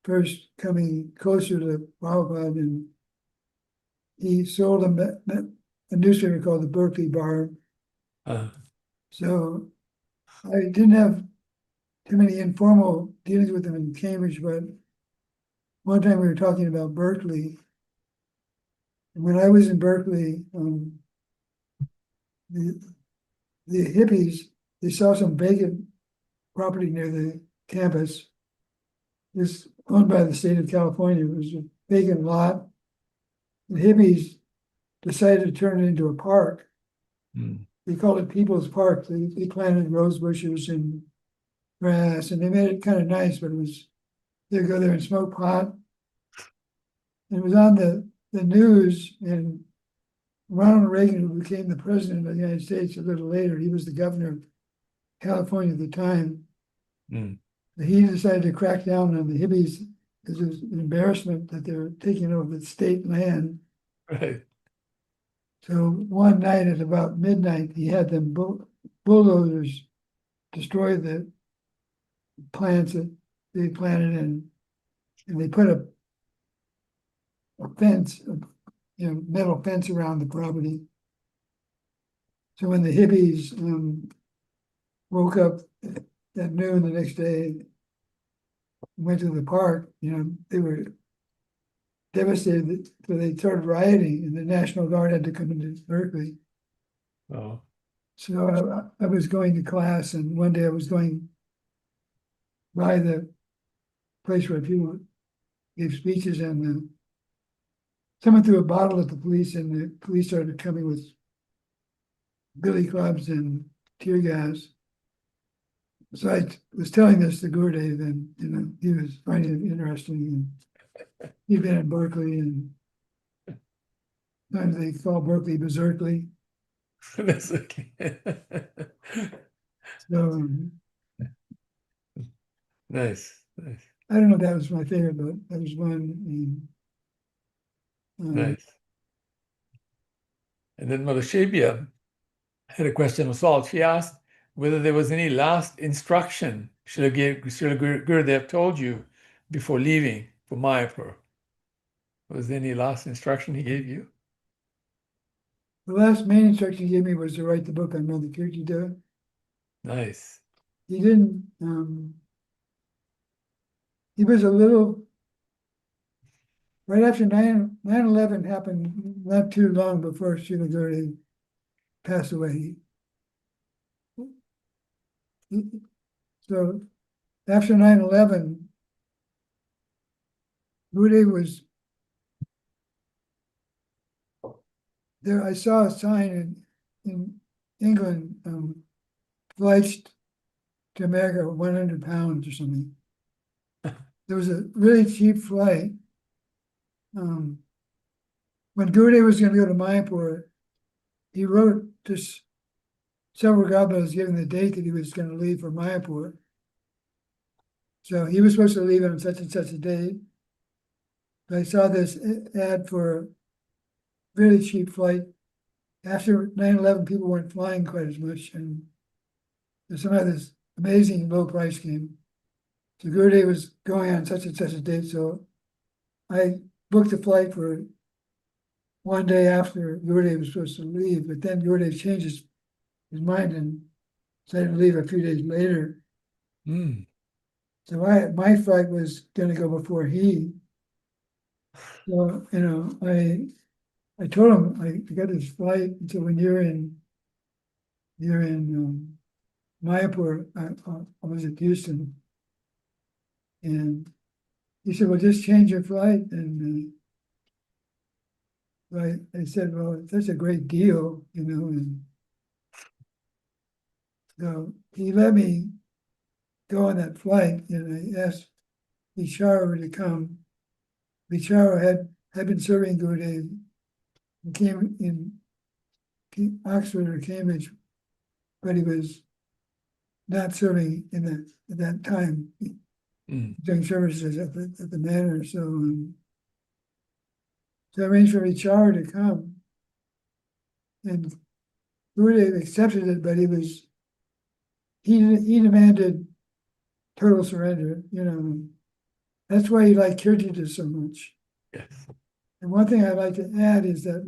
first coming closer to Prabhupada, and he sold a newspaper called the Berkeley Bar. So I didn't have too many informal dealings with him in Cambridge, but one time we were talking about Berkeley. And when I was in Berkeley, the hippies, they saw some vacant property near the campus. It was owned by the state of California. It was a vacant lot. The hippies decided to turn it into a park. They called it People's Park. They planted rose bushes and grass, and they made it kind of nice, but it was, they'd go there and smoke pot. And it was on the news, and Ronald Reagan, who became the president of the United States a little later, he was the governor of California at the time. He decided to crack down on the hippies because it was an embarrassment that they were taking over the state land. Right. So one night at about midnight, he had them bulldozers destroy the plants that they planted in, and they put a fence, metal fence around the property. So when the hippies woke up at noon the next day, went to the park, they were devastated. So they started rioting, and the National Guard had to come into Berkeley. Oh. So I was going to class, and one day I was going by the place where people gave speeches, and someone threw a bottle at the police, and the police started coming with billy clubs and tear gas. So I was telling this to Gurudev, and he was finding it interesting. And he'd been in Berkeley, and Sometimes they call Berkeley Berserkly. That's okay. So Nice, nice, I don't know if that was my favorite, but that was one. nice. And then Mother Shabia had a question of salt. She asked whether there was any last instruction Srila Gurudev told you before leaving for Mayapur. Was there any last instruction he gave you? The last main instruction he gave me was to write the book on Mother Kirtida. Nice. He didn't, he was a little, right after 9/11 happened, not too long before Srila Gurudev passed away. So after 9/11, Gurudev was there. I saw a sign in England, flights to America, 100 pounds or something. There was a really cheap flight. When Gurudev was going to go to Mayapur, he wrote this Sarvabhauma giving the date that he was going to leave for Mayapur. So he was supposed to leave on such and such a date. I saw this ad for a really cheap flight. After 9/11, people weren't flying quite as much, and somehow this amazing low price came. So Gurudev was going on such and such a date, so I booked a flight for one day after Gurudev was supposed to leave, but then Gurudev changed his mind and decided to leave a few days later. Mm. So my flight was going to go before he. So I told him I got this flight. So when you're in Mayapur, I was at Houston, and he said, "Well, just change your flight." And I said, "Well, that's a great deal, And so he let me go on that flight, and I asked Vichara to come. Vichara had been serving Gurudev and came in Oxford or Cambridge, but he was not serving at that time, doing services at the manor. So I arranged for Vichara to come, and Gurudev accepted it, but he demanded total surrender. That's why he liked Kirtita so much. Yes. And one thing I'd like to add is that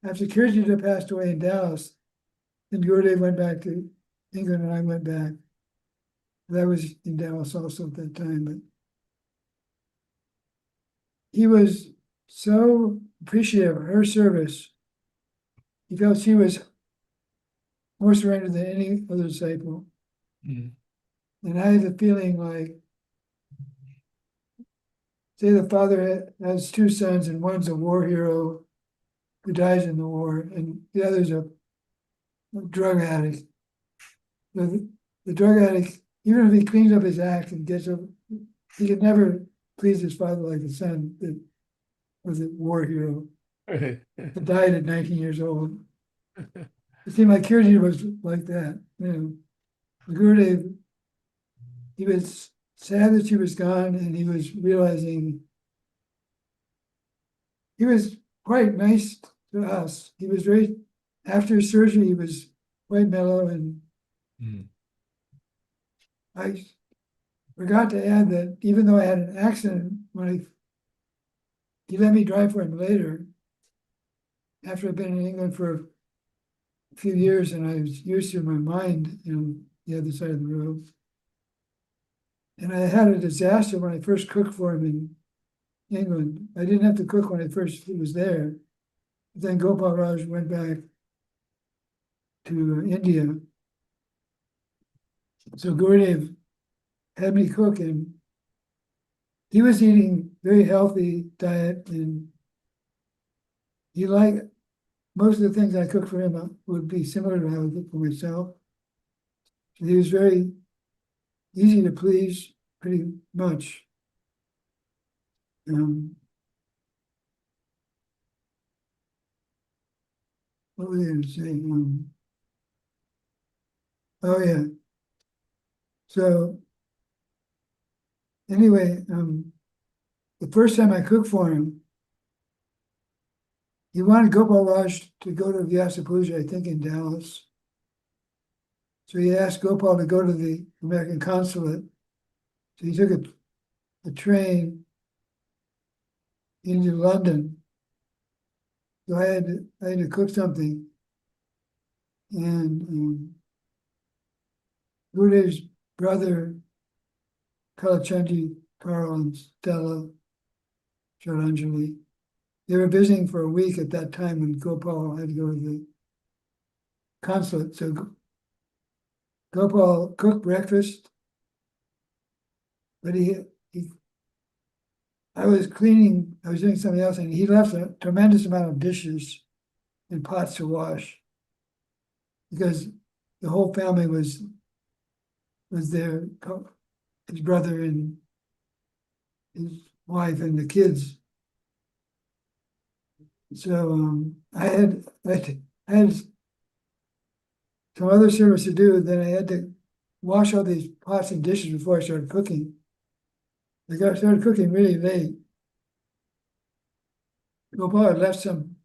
after Kirtita passed away in Dallas, then Gurudev went back to England and I went back. I was in Dallas also at that time, but he was so appreciative of her service. He felt she was more surrendered than any other disciple. Mm. And I had the feeling like, say the father has two sons and one's a war hero who dies in the war, and the other's a drug addict. The drug addict, even if he cleans up his act and he could never please his father like the son that was a war hero Right. that died at 19 years old. It seemed like Kirti was like that. Gurudev, he was sad that she was gone, and he was realizing he was quite nice to us. He was after surgery, he was quite mellow, and I forgot to add that even though I had an accident, he let me drive for him later, after I'd been in England for a few years, and I was used to my mind, the other side of the road. And I had a disaster when I first cooked for him in England. I didn't have to cook when I first was there. But then Gopal Raj went back to India. So Gurudev had me cook, and he was eating very healthy diet, and he liked most of the things I cooked for him would be similar to how I cook for myself. So he was very easy to please, pretty much. what was I gonna say? Oh, yeah. So anyway, the first time I cooked for him, he wanted Gopal Raj to go to Vyasa Puja, I think in Dallas. So he asked Gopal to go to the American consulate. So he took a train into London. So I had to cook something. And Gurudev's brother, Kalachandi, Carl, and Stella Charanjali, they were visiting for a week at that time when Gopal had to go to the consulate. So Gopal cooked breakfast, but I was cleaning, I was doing something else, and he left a tremendous amount of dishes and pots to wash because the whole family was there, his brother and his wife and the kids. So I had some other service to do. Then I had to wash all these pots and dishes before I started cooking. I started cooking really late. Gopal had left some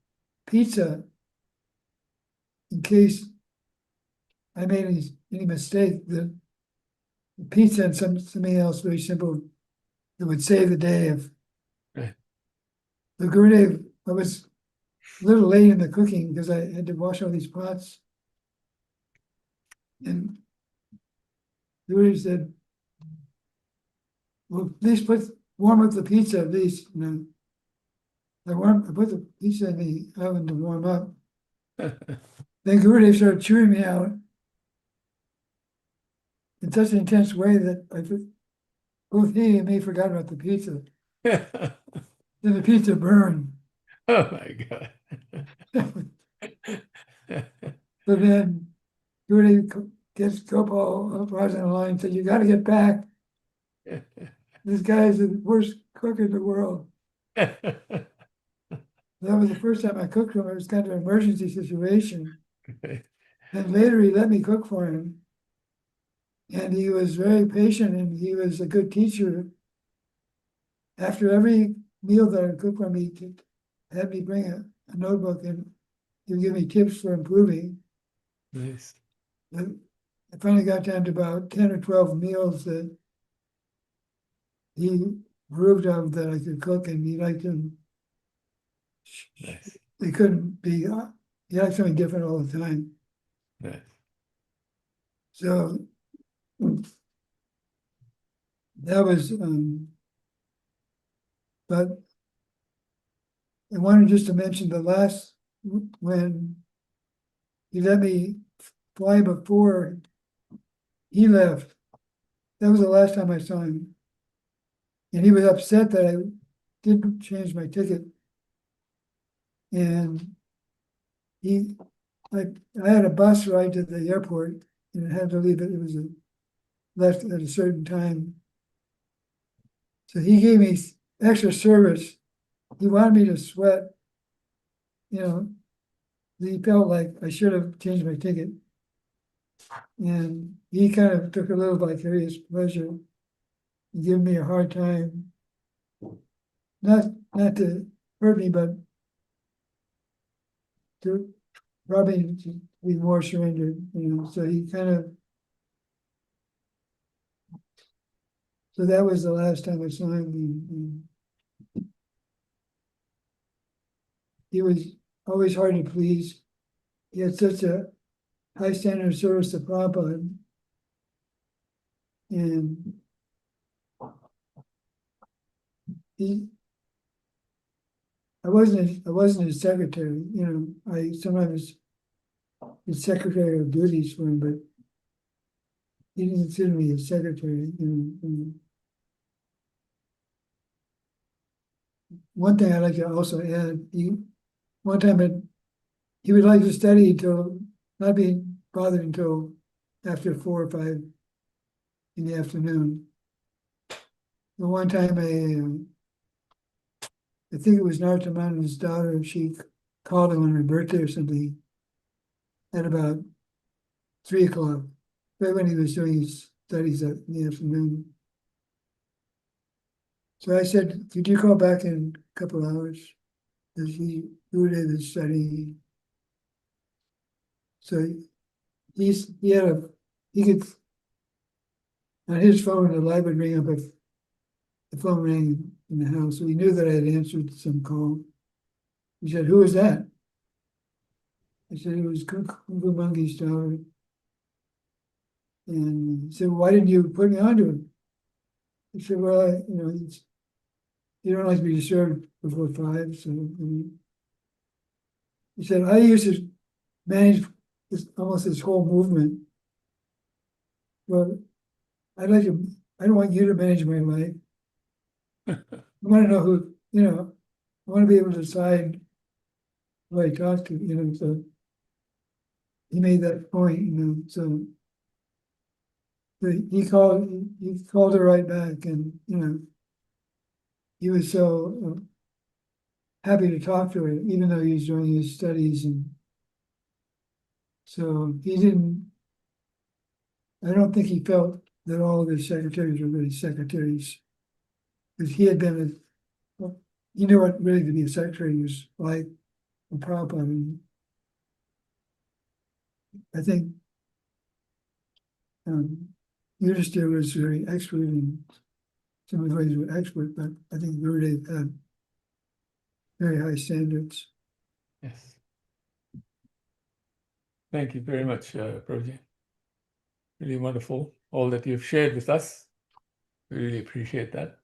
pizza in case I made any mistake. The pizza and something else very simple that would save the day. If Right. the Gurudev, I was a little late in the cooking because I had to wash all these pots. And the Gurudev said, well, at least warm up the pizza at least, you know. I put the pizza in the oven to warm up. Then Gurudev started chewing me out in such an intense way that both he and me forgot about the pizza. Then the pizza burned. Oh my God. But then Gurudev gets Gopal Raj on the line and said, you got to get back. This guy is the worst cook in the world. That was the first time I cooked for him. It was kind of an emergency situation. And later he let me cook for him. And he was very patient and he was a good teacher. After every meal that I cooked for him, he had me bring a notebook and he would give me tips for improving. Nice. And I finally got down to about 10 or 12 meals that he approved of that I could cook, and he liked them. Nice. They couldn't be, he liked something different all the time. Nice. So that was, but I wanted just to mention the last, when he let me fly before he left, that was the last time I saw him. And he was upset that I didn't change my ticket. And I had a bus ride to the airport and I had to leave it. It was left at a certain time. So he gave me extra service. He wanted me to sweat, you know. He felt like I should have changed my ticket. And he kind of took a little vicarious pleasure and gave me a hard time. Not to hurt me, but to probably to be more surrendered, you know. So he kind of, so that was the last time I saw him. He was always hard to please. He had such a high standard of service to Prabhupada. And I wasn't his secretary, you know. I sometimes his secretary of duties for him, but he didn't consider me his secretary. You know. One thing I'd like to also add, one time he would like to study until not being bothered until after 4 or 5 in the afternoon. The one time I think it was Nartaman and his daughter, she called him on her birthday or something. at about 3 o'clock, right when he was doing his studies in the afternoon. So I said, could you call back in a couple hours? Because Gurudev is studying. So he could, on his phone, the light would ring up if the phone rang in the house. So he knew that I had answered some call. He said, who is that? I said, it was Kuku Mungi's daughter. And he said, well, why didn't you put me onto him? He said, well, you don't like to be disturbed before 5. So he said, I used to manage almost this whole movement. Well, I don't want you to manage my life. I want to know who, I want to be able to decide who I talk to, so he made that point, so he called her right back, and, he was so happy to talk to her, even though he was doing his studies. And so I don't think he felt that all of his secretaries were really secretaries, because he had been, he knew what really to be a secretary was like a Prabhupada. And I think Yudhishthira was very expert in some of the ways were expert, but I think Gurudev had very high standards. Yes. Thank you very much, Prabhuji. Really wonderful, all that you've shared with us. We really appreciate that.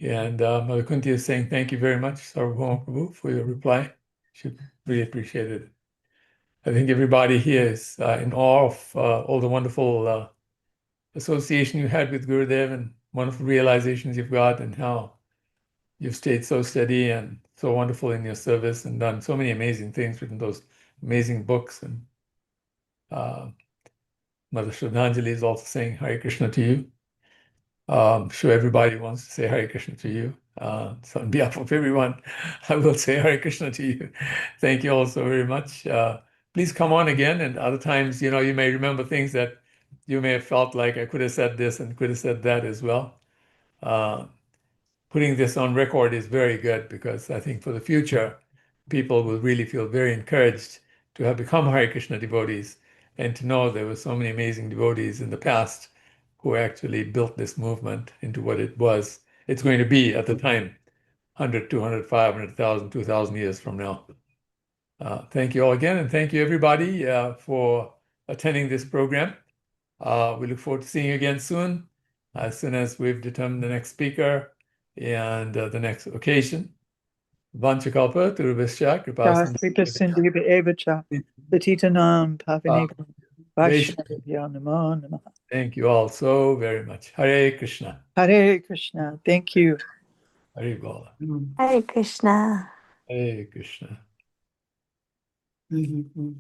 And Mother Kunti is saying thank you very much, Sarvabhauma Prabhu, for your reply. She really appreciated it. I think everybody here is in awe of all the wonderful association you had with Gurudev and wonderful realizations you've got, and how you've stayed so steady and so wonderful in your service and done so many amazing things, written those amazing books. And Mother Shraddhanjali is also saying Hare Krishna to you. I'm sure everybody wants to say Hare Krishna to you. So on behalf of everyone, I will say Hare Krishna to you. Thank you all so very much. Please come on again, and other times, you may remember things that you may have felt like I could have said this and could have said that as well. Putting this on record is very good, because I think for the future, people will really feel very encouraged to have become Hare Krishna devotees, and to know there were so many amazing devotees in the past who actually built this movement into what it's going to be at the time, 100, 200, 500,000, 2,000 years from now. Thank you all again, and thank you everybody for attending this program. We look forward to seeing you again soon as we've determined the next speaker and the next occasion. Vanchakalpa, Turubhascha, Kripasin. Sindhi Evacha, Patitanam, Pavanekam, Vaishnavya Namo Namaha. Thank you all so very much. Hare Krishna. Hare Krishna. Thank you. Hare Bola. Hare Krishna. Hare Krishna. Thank you.